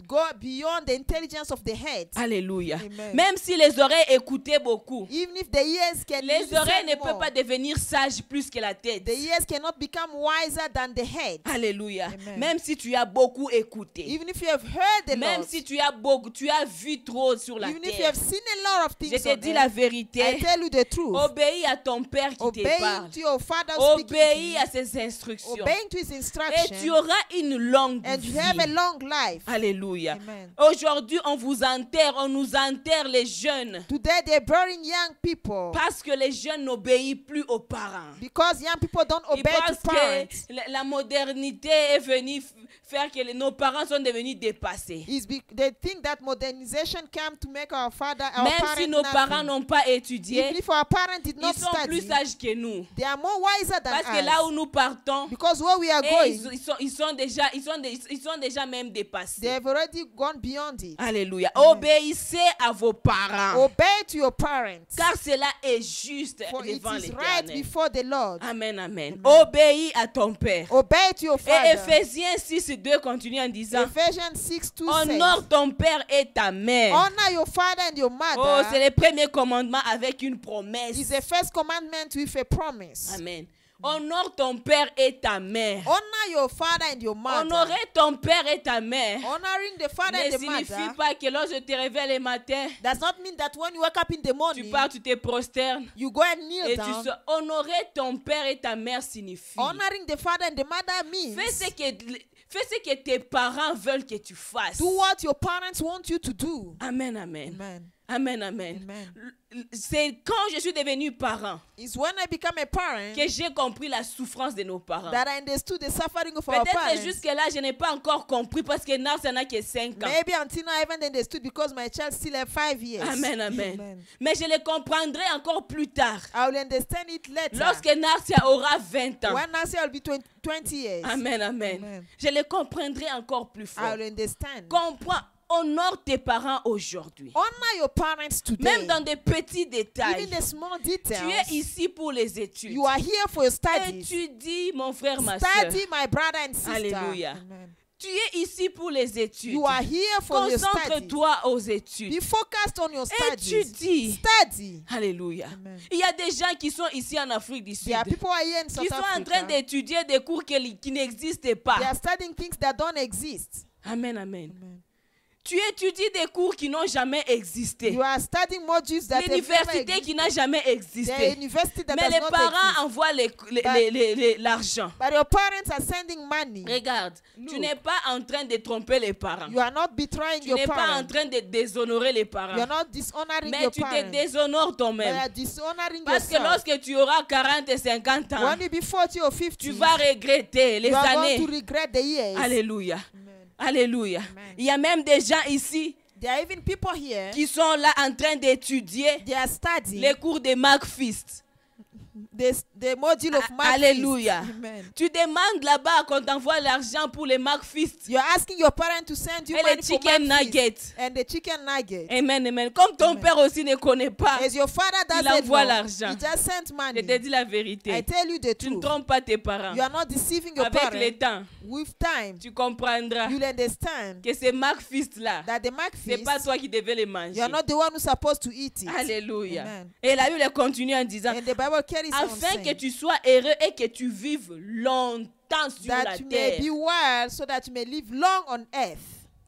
go beyond the intelligence of the head. Alléluia. Amen. Même si les oreilles écoutaient beaucoup, Even if the ears can les listen oreilles ne more, peuvent pas devenir sages plus que la tête. the ears cannot become wiser than the head. Alléluia. Amen. Même si tu as beaucoup écouté, Even if you have heard the même Lord, si tu as vu trop sur la even if you terre, have seen a lot of je things te on dis la earth, I vérité. tell you the truth. Obéis à ton père qui te Obeying parle. to your father speaking to Obéis you, à ses instructions. obeying to his Et tu instruction, auras une longue and you have a vie. long life. Alléluia. Amen. Aujourd'hui, on nous enterre les jeunes Today they're burying young people parce que les jeunes n'obéissent plus aux parents. because young people don't Ils obey to pensent parents. que la modernité est venue faire que nos parents sont devenus dépassés. They think that modernization came to make our Même si nos parents parents nothing. n'ont pas étudié, Even if our parents did not ils sont plus study, sages que nous. they are more wiser than Parce que là où us. nous partons, Because where we are et going, ils sont déjà même they dépassés. have already gone beyond it. Alléluia. Obéissez à vos parents. Obey to your parents, Car cela est juste for it devant is right l'Éternel. before the Lord. Amen, amen. Obéis à ton père. Obey to your Et father. Ephésiens 6:2 continue en disant, Ephesians 6:2 says, honore ton père et ta mère. honor your father and your Oh, mother. c'est le premier commandement avec une promesse. Is the first commandment with a promise. Amen. Honore ton père et ta mère. Honor your father and your mother. Honorer ton père et ta mère Honoring the father ne and the signifie mother pas que lorsque tu te réveilles le matin, does not mean that when you wake up in the tu morning, pars, tu te prosternes. you go and kneel Et down. honorer ton père et ta mère signifie Honoring the father and the mother means fais ce que tes parents veulent que tu fasses. do what your parents want you to do. Amen, amen. Amen. Amen, amen. Amen. C'est quand je suis devenu parent It's when I become a parent que j'ai compris la souffrance de nos parents. that I understood the suffering of our Peut-être parents. jusque-là, je n'ai pas encore compris parce que Nars n'a que 5 ans. Maybe until now I haven't understood because my child still have 5 years. Amen, amen. Mais je le comprendrai encore plus tard. I will understand it later. Lorsque Narcia aura 20 ans. When Nancy will be 20 years, Amen, amen. Amen. Je le comprendrai encore plus I fort. will understand. Comprends, honore tes parents aujourd'hui. Honor your parents today. Même dans des petits détails. Even the small Tu details. es ici pour les études. You are here for your studies. Étudie, mon frère, ma soeur. Study, my brother and sister. Alléluia. Amen. Tu es ici pour les études. You are here for your studies. Concentre-toi aux études. Be focused on your studies. Étudie. Study. Alléluia. Amen. Il y a des gens qui sont ici en Afrique du Sud. There are people who are here in Qui South sont en train Africa. d'étudier des cours qui n'existent They pas. are studying things that don't exist. Amen, amen. Amen. Tu étudies des cours qui n'ont jamais existé. You are studying modules that have never L'université existed. qui n'a jamais The existé. university that Mais does les not parents exist. envoient l'argent. But your parents are sending money. Regarde, tu n'es pas en train de tromper les parents. You are not betraying Tu your n'es pas en parents. train de déshonorer les You parents. are not dishonoring Mais your tu te parents. déshonores You toi-même. are dishonoring Parce que yourself. lorsque tu auras 40 et 50 ans, When you be 40 or 50, tu vas regretter les you are années. going to regret the years. Alléluia. Amen. Alléluia. Amen. Il y a même des gens ici There are even people here, qui sont là en train d'étudier they are studying les cours de Mark Fist. the module of Mark Alléluia. Fist. Amen. Tu demandes là-bas qu'on t'envoie l'argent pour les Mark Fist You're asking your parents to send you et money les for chicken Mark Fist nuggets. and the chicken nugget. Amen, amen. Comme ton Amen. père aussi ne connaît pas, As your father il doesn't envoie know, l'argent. he just sent je money. te dis la I vérité. tell you the Tu ne truth. trompes pas tes parents. You are not deceiving your Avec le parents. temps, With time, tu comprendras you'll understand que ces Mark Fist là, that the Mark c'est Fist, pas toi qui devais les manger. you are not the one who's supposed to eat it. Alléluia. Amen. Et la Bible continue en disant, And the Bible carries on afin que saying tu sois heureux et que tu vives longtemps sur la that you may terre. be well so that you may live long on earth.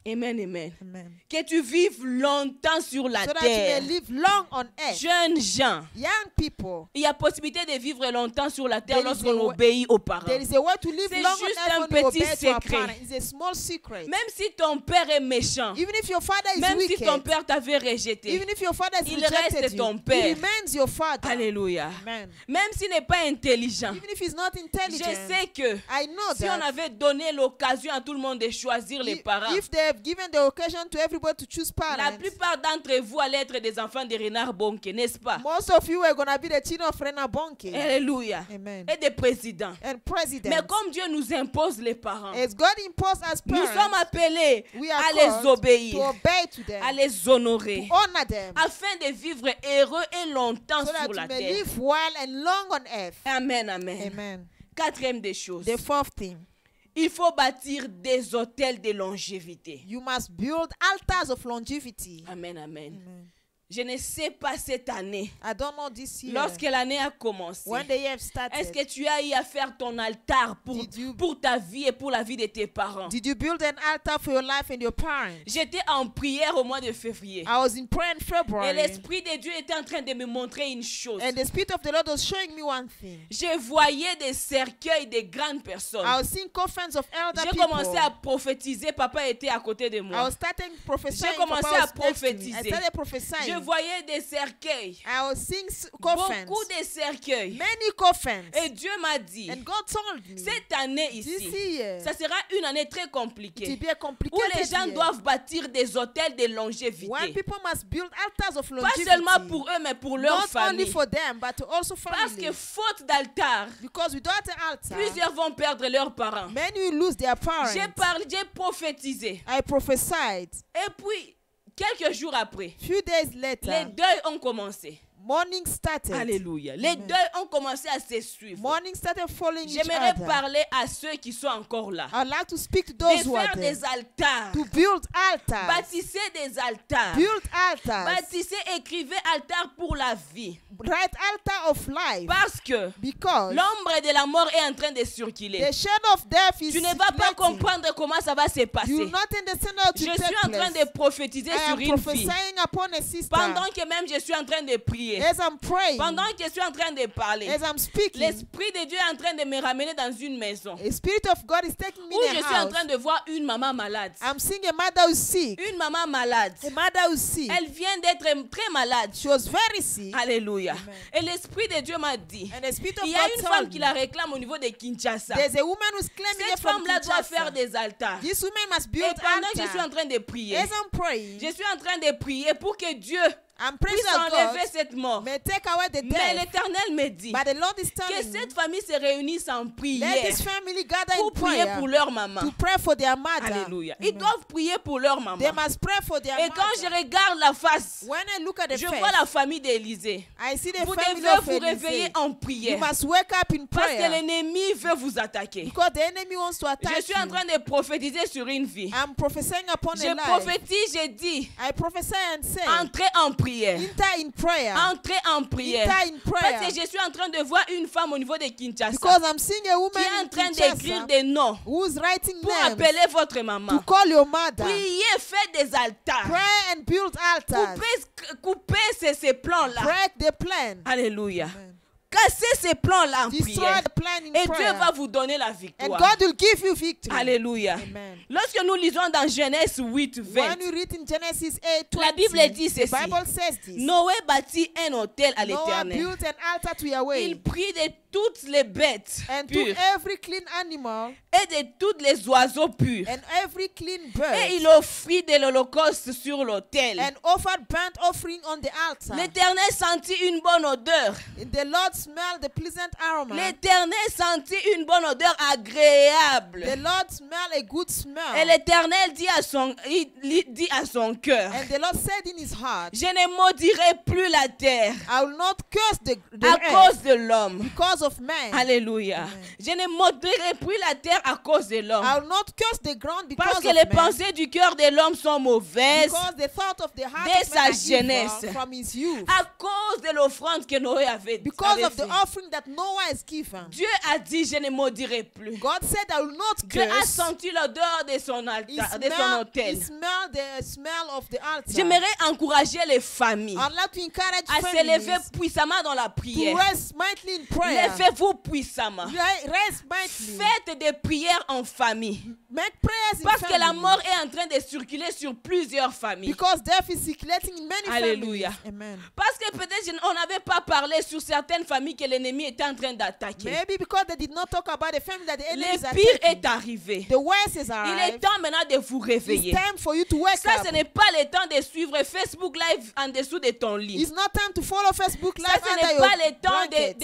Amen, amen. Amen. Que tu vives longtemps sur la So that you may terre. live long on earth. Jeunes gens, Young people, il y a possibilité de vivre longtemps sur la terre There is lorsqu'on a way- obéit aux parents. there is a way to live C'est long on juste earth un when you petit obey to our secret. parents. It's a small secret. Même si ton père est méchant, Even if your father is même si wicked, ton père t'avait rejeté, even if your father has il rejected reste you, ton he père. remains your father. Alléluia. Amen. Même s'il n'est pas intelligent, Even if he's not je intelligent, sais que I know si on that avait donné l'occasion à tout le monde de choisir les parents, if they have given the occasion to everybody to choose la parents, plupart d'entre vous allaient être des enfants de Renard Bonke, n'est-ce pas? most of you are going to be the children of Rena Bonke. Alléluia. Amen. Et des présidents. And president. Mais comme Dieu nous impose les parents, As God imposed as nous sommes parents, appelés we are à called les to obéir, obey to them, à les honorer, to honor them, afin de vivre heureux et longtemps so that sur you la may terre. live well and long on earth. Amen, amen. Amen. Quatrième des choses, The fourth thing, il faut bâtir des hôtels de longévité. you must build altars of longevity. Amen, amen. Amen. Je ne sais pas cette année, I don't know this year, lorsque l'année a commencé, when the year est-ce started, que tu as eu à faire ton altar pour ta vie et pour la vie de tes parents? did you build an altar for your life and your parents? J'étais en prière au mois de février. I was in prayer in Et February, l'Esprit de Dieu était en train de me montrer une chose. and the Spirit of the Lord was showing me one thing. Je voyais des cercueils de grandes personnes. I was seeing coffins of elder J'ai people. commencé à prophétiser. Papa était à côté de I moi. was starting prophesying. J'ai commencé Papa à was next to me. prophétiser. I started prophesying. Je voyais des cercueils. I was seeing coffins. Beaucoup de cercueils. Many coffins. Et Dieu m'a dit, And God told me, cette année this ici, year, ça sera une année très it will compliquée. be a Où complicated les gens year. doivent bâtir des hôtels de When longévité. people must build altars of Pas longevity. seulement pour eux, mais pour leur Not only famille. for them, but also Parce family. que faute d'altar, Because without an altar, plusieurs vont perdre leurs parents. many will lose their parents. J'ai parlé, j'ai prophétisé. I prophesied. Et puis, quelques jours après, Few days les later, deuils ont commencé. morning started. Alléluia. Les deuils ont commencé à se suivre. Morning started following each J'aimerais other. parler à ceux qui sont encore là. I'd like to speak to De those who are faire there. des altars. To build altars. Bâtissez des altars. Build altars. Bâtissez, écrivez altar pour la vie. Write altar of life. Parce que Because l'ombre de la mort est en train de circuler. the shadow of death is Tu ne vas pas circulating. comprendre comment ça va se You passer. will not understand how to Je take suis en train place. de prophétiser I sur am une vie. prophesying upon a sister. Pendant que même je suis en train de prier. As I'm praying, Pendant que je suis en train de parler. as I'm speaking, L'Esprit de Dieu est en train de me ramener dans une maison. a spirit of God is taking me Où in je a suis en house. train de voir une maman malade. I'm seeing a mother who's sick. Une maman malade. A mother who's sick. Elle vient d'être très malade. She was very sick. Alléluia. Amen. Et l'Esprit de Dieu m'a dit, And the spirit of il y a God une told femme me, qui la réclame au niveau de Kinshasa. there's a woman who's claiming Cette it from femme-là doit faire Kinshasa. des altars. This woman must Et build pendant que je suis en altars. train de prier, As I'm praying, je suis en train de prier pour que Dieu I'm praying puisse that enlever God cette mort. may take away the Mais death. l'Éternel me dit But the Lord is que telling me, cette famille se réunisse en let prière this family gather in pour prier prayer pour leur maman. to pray for their mother. Alléluia. Ils Amen. doivent prier pour leur maman. They must pray for their Et quand je mother. regarde la face, When I look at the je face, vois la famille d'Élisée. I see the Vous family devez of vous réveiller Elisee. en You prière. must wake up in Parce que prayer l'ennemi veut vous attaquer. because the enemy wants to attack Je suis en you. train de prophétiser sur une vie. I'm prophesying upon Je a life. prophétise, j'ai dit, I prophesy and say, entrez en prière. enter in prayer. Entrez en prière. Enter in prayer. Parce que je suis en train de voir une femme au niveau de Kinshasa Because I'm seeing a woman qui est en in train d'écrire Kinshasa des noms who's writing pour names appeler votre to maman. call your mother. Priez, faites des altars. Pray and build altars. Coupez ces plans-là. Break the plan. Alléluia. Amen. Cassez ces plans-là en Destroy prière. the plan in Et Dieu prayer. va vous donner la And victoire. God will give you victory. Alléluia. Amen. Lorsque nous lisons dans Genèse 8, 20, When you read in Genesis 8:20, la Bible dit the ceci. Bible says this. Noé bâtit un hôtel à Noah l'Éternel. built an altar to Yahweh Il prit de toutes les bêtes and took pures every clean animal et de tous les oiseaux purs. and every clean Et bird il offrit de l'holocauste sur l'autel. and offered burnt offering on the altar. L'Éternel sentit une bonne odeur. And the Lord smelled the pleasant aroma. L'Éternel sentit une bonne odeur agréable. The Lord smelled a good smell. Et l'Éternel dit à son cœur, And the Lord said in his heart, je ne maudirai plus la terre I will not curse the à cause earth de l'homme. because of man. Alléluia. Je ne maudirai plus la terre à cause de l'homme. I will not curse the ground because Parce of que les man. pensées du cœur de l'homme sont mauvaises Because the thought of the heart dès of man sa are evil jeunesse. from his youth. à cause de l'offrande que Noé avait Because fait. of of the fait. offering that Noah has given. Dieu a dit, je ne maudirai plus. God said, I will not Dieu a curse. senti l'odeur de son altar, de son He autel. smelled the smell of the altar. J'aimerais encourager les familles I'd like to encourage à se lever families puissamment dans la to prière. rest mightily in prayer. Levez-vous puissamment. Rest mightily. Faites des prières en famille. Make prayers in Parce que la family. mort est en train de circuler sur plusieurs familles. Because death is circulating in many Alléluia. families. Amen. Parce que peut-être on n'avait pas parlé sur certaines familles que l'ennemi était en train d'attaquer. Maybe because they did not talk about the family that the enemy is Le pire attacking. est arrivé. The worst is Il est arrived. temps maintenant de vous It's réveiller. time for you to wake Ça, up. ce n'est pas le temps de suivre Facebook Live en dessous de ton lit. It's not time to follow Facebook Ça, Live ce under n'est your pas le temps blanket.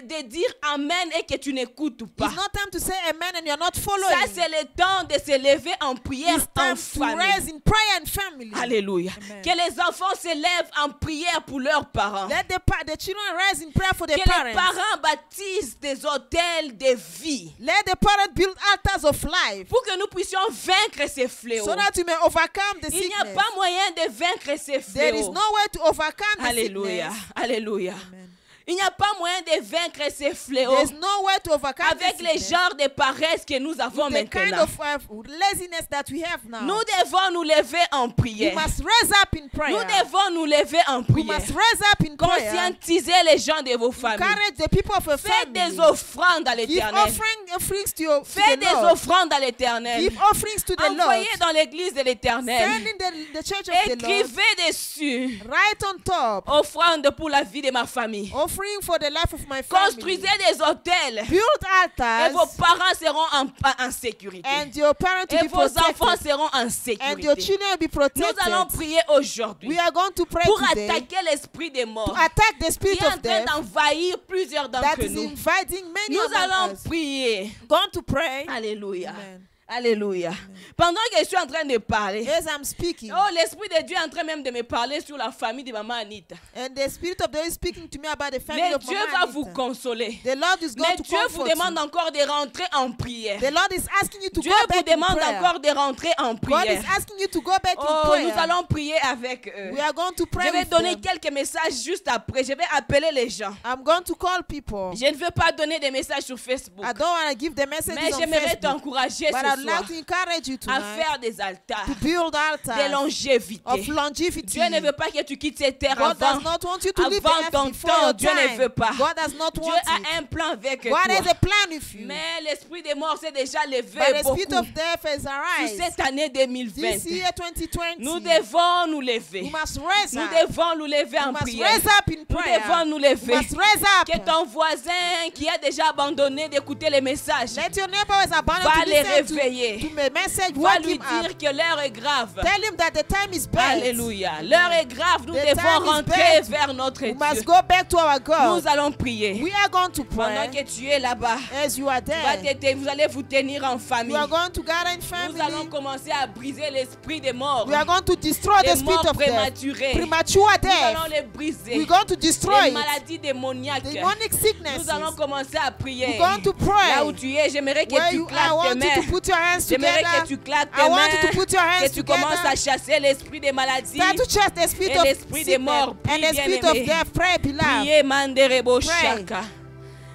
de dire Amen et que tu n'écoutes pas. It's not time to say amen and you're not Ça, following. c'est le temps de se lever en prière It's en time to famille. rise in prayer and family. Alléluia. Amen. Que les enfants se lèvent en prière pour leurs parents. Let the children rise in prayer for their Que les parents. parents bâtissent des hôtels de vie. Let the parents build altars of life Pour que nous puissions vaincre ces fléaux. so that you may overcome the Il n'y a sickness. pas moyen de vaincre ces There is fléaux. no way to overcome the Alléluia. sickness. Alléluia. Amen. Il n'y a pas moyen de vaincre ces fléaux There is no way to overcome avec the les sickness. genres de paresse que nous avons The kind maintenant. of laziness that we have now. Nous devons nous lever en We prière. must raise up in prayer. Nous devons nous lever en We prière. must raise up in prayer. Conscientiser les gens de vos familles. Encourage the people of a Faites des family. offrandes à Give l'éternel. offerings to Faites the des Lord. offrandes à l'éternel. Give offerings to the Lord. Envoyez dans l'église de l'éternel. Send in the church of the Lord. Écrivez dessus. Right on top. Offrande pour la vie de ma famille. Offering for the life of my family. Construisez des hôtels. Build Et altars. vos parents seront en sécurité. And your parents will Et be vos enfants protected. seront en And your sécurité. children will be Nous protected. allons prier aujourd'hui We are going to pray pour today attaquer l'esprit des to morts attack the qui spirit est en of train death d'envahir plusieurs that d'entre is nous. inviting many Nous of allons us. prier. Going to pray. Alléluia. Amen. Alléluia. Pendant que je suis en train de parler, As I'm speaking, oh, l'Esprit de Dieu est en train même de me parler sur la famille de maman Anita. and the spirit of the Lord is speaking to me about the family Mais of Dieu Mama va vous Anita. consoler. The Lord is going Mais to Dieu vous comfort demande you. encore de rentrer en prière. The Lord is asking you to Dieu go vous back in demande prayer. encore de rentrer en God prière. is asking you to go back in Oh, prayer. nous allons prier avec eux. We are going to pray Je vais with donner them. quelques messages juste après. Je vais appeler les gens. I'm going to call people. Je ne veux pas donner des messages sur Facebook. I don't want to give the messages Mais on j'aimerais Facebook. t'encourager But ce I'd soir like to encourage you à tonight faire des altars to build de altars longévité. of longevity. Dieu ne veut pas que tu quittes cette terre God avant. does not want you to leave the Avant earth ton before temps, your Dieu ne time. veut pas. God does not Dieu want it. a un plan avec God toi. has a plan with you. Mais l'esprit des morts s'est déjà levé But the spirit beaucoup of death has sur arisen. cette année 2020. This year 2020, Nous devons nous lever. we must raise Nous up. devons nous lever We en must prière. raise up in Nous prayer. devons nous We lever. must raise Que up. ton voisin qui a déjà abandonné d'écouter les messages Let your neighbor who is abandoned va to les listen to réveiller. the message. Va Wake lui him up. dire que l'heure est grave. Tell him that the time is bad. Alléluia. L'heure est grave. Nous The devons time is rentrer bad. vers notre We Dieu. must go back to our God. Nous allons prier. We are going to Pendant pray que tu es là-bas, as you are there. vous allez vous tenir en famille. We are going to gather in Nous allons family. commencer à briser l'esprit des morts. We are going to destroy Des the spirit morts of death. prématurés. Premature Nous allons death. les briser. We're going to destroy Les it. maladies démoniaques. Demonic sicknesses. Nous allons commencer à prier. We're going to Là où pray. tu es, j'aimerais que Where tu you are, I claques tes want you to mains. put your hands J'aimerais together. que tu claques tes I want you to mains. put your hands Que tu commences à together. chasser l'esprit des maladies. Start to chase the spirit Et of l'esprit des sickness morts. and Prie, the spirit bien-aimé. of death. Pray, beloved. Priez manderebo Pray. shaka.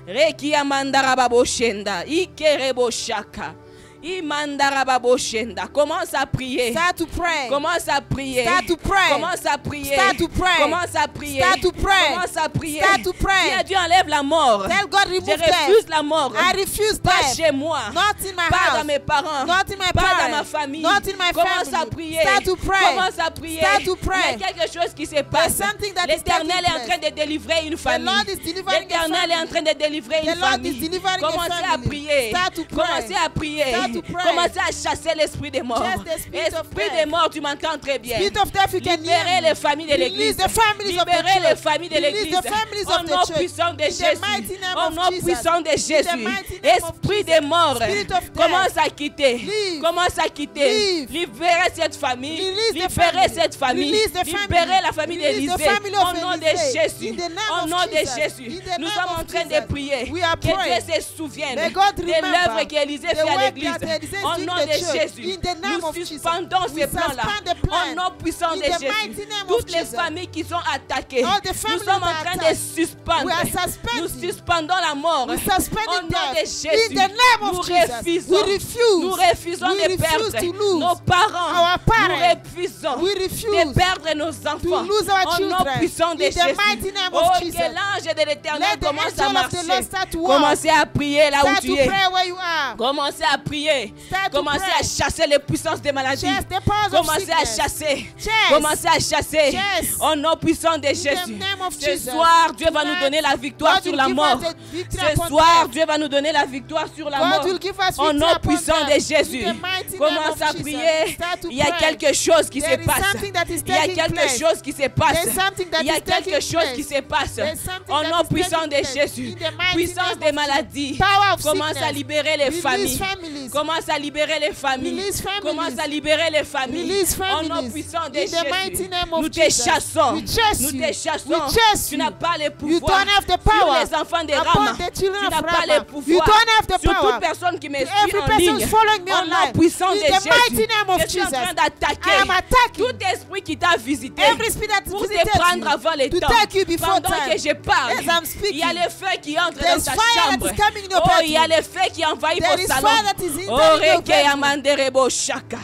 Rekia mandarababo shenda. Ikerebo shaka. Imandarababo shenda. Commence à prier. Start to pray. Commence à prier. Start to pray. Commence à prier. Start to pray. Commence à prier. Start to pray. Commence à prier. Start to pray. Dis à Dieu, enlève la mort. Tell God Je remove refuse death. la mort. I refuse Pas death. chez moi. Not in my Pas dans house. mes parents. Not in my Pas dans ma parents. famille. Not in my Commence family. à prier. Start to pray. Commence à prier. Start to pray. Il y a quelque chose qui se passe. something that is L'Éternel taking est en train de délivrer une The famille. Lord is delivering a L'Éternel est en family. train de délivrer The une Lord is famille. delivering a Commencez à family. prier. Start to pray. Commencez à prier. Start to pray. Commencez à chasser l'esprit des morts. Chase the spirit of Esprit death. des morts, tu m'entends très bien. Spirit of death, you can Libérez hear les me. familles de Release l'église. the families of the Libérez les church. familles de Release l'église. the families Au of the nom church. puissant de In the Jésus. mighty name Au of nom Jesus. puissant de In the Jésus. mighty name of Esprit Jesus. des morts. Spirit of death. Commence à quitter. Leave. Commence à quitter. Leave. Libérez cette famille. Release the Libérez family. cette famille. Release the family. Libérez la famille Release the d'Élisée. family of Au nom de Élisée. Jésus. In the name Au of nom de Jesus. Jésus. In the Nous name sommes en of train de Jesus. prier. We are Que Dieu praying. se souvienne May God de remember l'œuvre qu'Élisée the fait à work l'église. they say Au dig nom the de church. Jésus, In the name nous of Jesus, suspendons we ces plans-là. suspend the Au plan. nom puissant In de the Jésus, mighty name of toutes les Jesus. familles qui sont attaquées, All the nous families sommes en that train are de suspendre. We are Nous suspending. suspendons la mort. We Au suspending nom de death. Jésus, In the name nous of Jesus, refusons. we refuse. Nous refusons We de refuse perdre to lose nos parents. our parents. Nous refusons We de refuse perdre nos enfants. lose our Au nom children. puissant de In the Jésus. mighty name Oh, of que Jesus. l'ange de l'Éternel Let the commence à angel of the Lord marcher. start to walk. Commencez à prier là où Start tu to es. pray where you are. Commencez à prier. Start to Commencez pray. à chasser les puissances des maladies. Chase the powers of Commencez à sickness. chasser. Chase. Commencez à chasser. Chase. Au nom puissant de the Jésus. name of Ce Jesus. soir, Dieu va nous Tonight, donner la victoire God sur will la give mort. us the victory Ce upon soir, death. Dieu va nous donner la victoire sur la God mort. will give us Au victory nom upon puissant de death. Jésus. In the mighty name Commence of à Jesus. prier. Start to Il y a pray. quelque chose qui se There is passe. something that is Il y a taking quelque place. chose qui se passe. There's something that Il y a is quelque taking chose place. qui se passe. There's something Au that nom is puissant taking de place. Jésus. In the mighty Puissance name des of maladies. Power of Commence à sickness. libérer les Release familles. families. Commence à libérer les familles. Release families. Commence à libérer les familles. Release Au nom families. puissant de In the mighty Jésus. name of Nous te Jesus. chassons. We chase Nous you. te chassons. We chase Tu you. n'as pas les You pouvoirs don't have the sur power les enfants de upon Rama. the children Tu of n'as pas Rama. les You pouvoirs don't have the sur power. toute personne qui me To suit every en person ligne. following me Au nom online. puissant In de the mighty Jésus. name of Je suis en Jesus. train d'attaquer I am attacking tout esprit qui t'a visité every spirit that pour te visited prendre you avant les to temps. take you before Pendant time. que je parle, As I'm speaking, il y a le feu qui entre dans there's ta fire that chambre. is coming in your Oh, bedroom. il y a le feu qui envahit There vos is salons. fire that is in Oh, your Reke bedroom. Yamanderebo Shaka.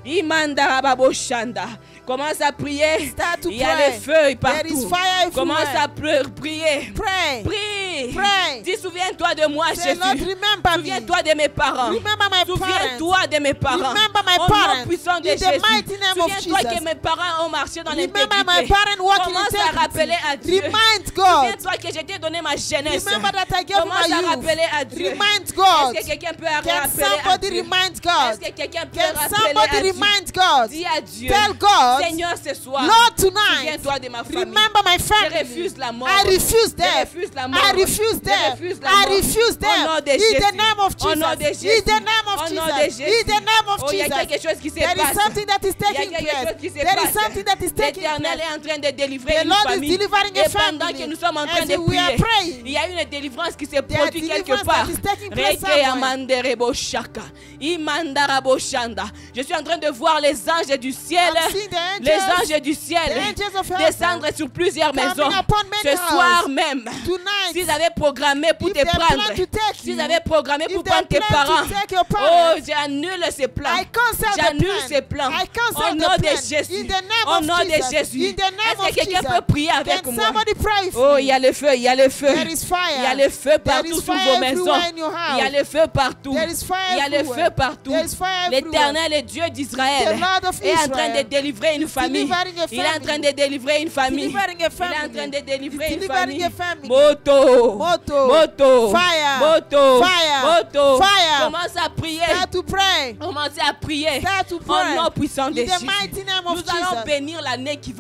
Imandarababo Shanda. Commence à prier. Start to Il y a le pray. feu There is partout. fire Commence everywhere. à prier. Pray. Prie. Pray. Dis, souviens-toi de moi, Say, Lord, Jésus. remember me. Souviens-toi de mes parents. Remember my parents. Souviens-toi de mes parents. Remember my Au nom parents. puissant de In the Jésus. mighty name of Souviens-toi Jesus. que mes parents ont marché dans Remember l'intégrité. my parents walking in Commence à integrity. rappeler à Dieu. Remind God. Souviens-toi que je t'ai donné ma jeunesse. Remember that I gave you Commence my à youth. rappeler à Dieu. Remind God. Est-ce que quelqu'un peut Can rappeler à somebody Dieu? remind Est-ce God? que quelqu'un peut Can rappeler à somebody Dieu? remind God? Dis à Dieu. Tell God, Seigneur, ce soir, Lord, tonight, souviens-toi de ma famille. remember my Je family. refuse la mort. I refuse Je death. refuse la mort. I refuse Je death. refuse la I mort. refuse Au nom death. de In Jésus. the name of Au nom de Jesus. Jésus. In the name of Au nom de Jesus. Jésus. In the name of Oh, il y a Jesus. quelque chose qui se There is passe. something that is Il y a taking quelque chose place. qui se There is passe. something that is taking L'Éternel place. est en train de délivrer The une Lord is famille. delivering a Et pendant family. que nous sommes en train As de we are prier, praying, il y a une délivrance qui s'est there produite quelque deliverance part. that is taking place Reke somewhere. Yamanderebo Shaka. Imandarabo Shanda. Je suis en train de voir les anges du ciel, I'm seeing the les angels, anges du ciel the angels of heaven descendre sur plusieurs coming maisons. upon many Ce soir houses. même, Tonight, s'ils avaient programmé pour if te they plan prendre, to take s'ils you, avaient programmé if pour they prendre tes plan to parents, take your oh, parents, j'annule ces plans. I cancel the J'annule plan. ces plans. I cancel Au the nom de plan. Jésus. In the name Au of nom de Jesus. Jésus. In the name Est-ce of que quelqu'un Jesus. peut prier avec Can moi? somebody pray for Oh, me? il y a le feu, il y a le feu. There is fire. Il y a le feu There partout is sur fire vos maisons. everywhere in your house. Il y a le feu partout. There is fire Il y a le everywhere. feu partout. There is fire L'Éternel est Dieu d'Israël. The Lord of Est en train de Israel délivrer une famille. delivering a Il est en train de délivrer une famille. Delivering a Il est en family. train de délivrer He's une delivering famille. a family. Moto. Moto. Moto. Fire. Moto. Fire. Moto. Fire. Commence à prier. Start to pray. Commencez à prier. Start to Au pray. nom puissant de In the Jésus. mighty name Nous of allons Jesus. bénir l'année qui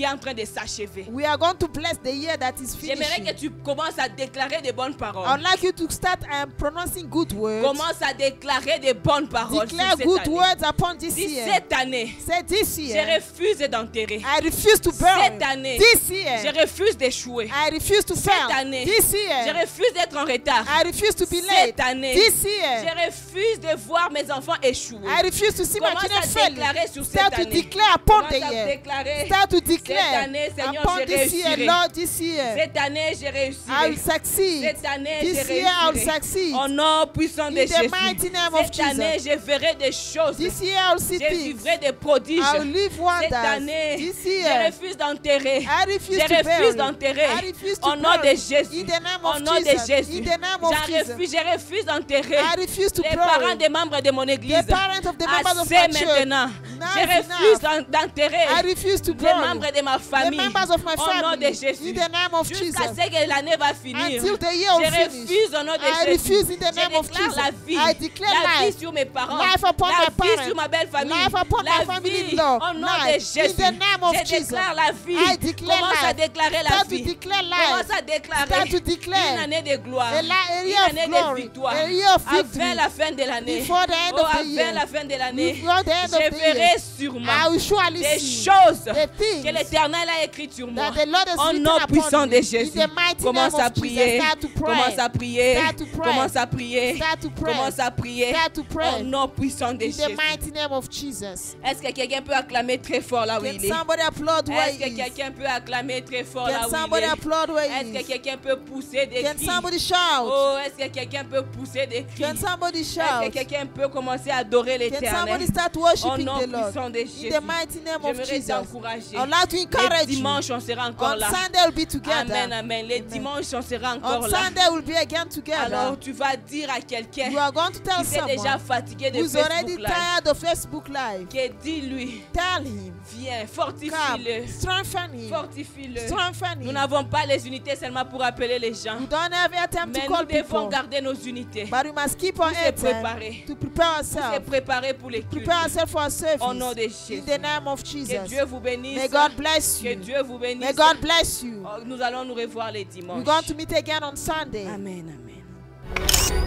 est en train de s'achever. We are going to bless the year that is J'aimerais que finishing. tu commences à déclarer de bonnes I paroles. would like you to start pronouncing good words. Commence à déclarer de bonnes paroles sur Declare cette good année. words upon this Dis year. cette année, Say this je year. refuse d'enterrer. I refuse to bury. Cette année, This je year. refuse d'échouer. I refuse to fail. Cette année, This je year. refuse d'être en retard. I refuse to be late. Cette année, This je year. refuse de voir mes enfants échouer. I refuse to see my Commence children à fail. déclarer sur cette Start to année. declare upon the Commence à year. déclarer. Start to Cette declare année, Seigneur, upon je this year, réussirai. Lord, this year. Cette année, je I will réussirai. succeed. Cette année, This je year I will réussirai. succeed. Au nom puissant de In the Jésus. mighty name of Cette année, Jesus. je verrai des choses. This year I will see Je things. vivrai des prodiges. I will live Cette wonders. année, This je year refuse d'enterrer. I refuse Je to refuse bury. d'enterrer. I refuse to Au nom de bury. Jésus. In the name Au of nom de Jesus. Jésus. In the name of Jesus. Je refuse d'enterrer I refuse to les parents bury. des membres de mon église. The parents of the members of Assez my church. maintenant. Now Je is refuse enough. d'enterrer I refuse to les bury. membres de ma The famille. members of my Au nom de family. Jésus. In the name of Jusqu'à Jesus. ce que l'année va finir. Until the year Je will finish. refuse au nom de I Jésus. refuse in the name Je of déclare Jesus. la vie. I declare La vie life. sur mes parents. Life upon la my vie parents. sur ma belle famille. Life upon la my family vie in law. au nom Life. de Jésus. In the name of Je Jesus. déclare la vie. I declare Commence à life. déclarer la Start to vie. declare Commence life. à déclarer Start to declare une année de gloire. a Une year of année de glory. victoire. A year of Avant victory. la fin de l'année. Before the end Oh, of the avant year. la fin de l'année. Before the end of Je the verrai verrai sûrement I will surely des see choses the things que l'Éternel a écrites sur moi. that the Lord has Au written nom upon puissant me. de Jésus. In the mighty Commence name à of prier. Jesus, start to pray. Commence à prier. Start to pray. Commence à prier. Start to pray. Commence à prier. Start to pray. Au nom puissant de In the Jésus. mighty name of Jesus. Est-ce que quelqu'un peut acclamer très fort là où Can il est? somebody applaud where Est-ce he que is? quelqu'un peut acclamer très fort là Can où il somebody est? applaud where Est-ce he que is? quelqu'un peut pousser des Can cris? somebody shout? Oh, est-ce que quelqu'un peut pousser des cris? Can somebody Est-ce que shout? quelqu'un peut commencer à adorer Can l'Éternel? somebody start Au worshiping nom the Lord? puissant de In Jésus. the mighty name of J'aimerais Jesus. t'encourager. I'd like to Les encourage you. dimanches, on sera encore On là. Sunday we'll be together. Amen, amen. Les dimanches, on sera encore On là. Sunday we'll be again together. Alors, tu vas dire à quelqu'un You are going to tell qui est déjà someone fatigué de who's already Facebook Live, tired of Facebook Live. que dis-lui, Tell him, viens, come, fortifie-le. strengthen him, Fortifie-le. strengthen Nous him. n'avons pas les unités seulement pour appeler les gens. We don't have airtime Mais to nous call devons people, garder nos unités. but we must keep our Pour se airtime préparer. to prepare Pour se ourselves. préparer pour les cultes. Prepare ourselves for our Au nom service. de In Jésus. the name of Que Jesus. Dieu vous bénisse. May God bless Que you. Dieu vous bénisse. May God bless you. Oh, nous allons nous revoir les We're dimanches. going to meet again on Sunday. Amen, amen.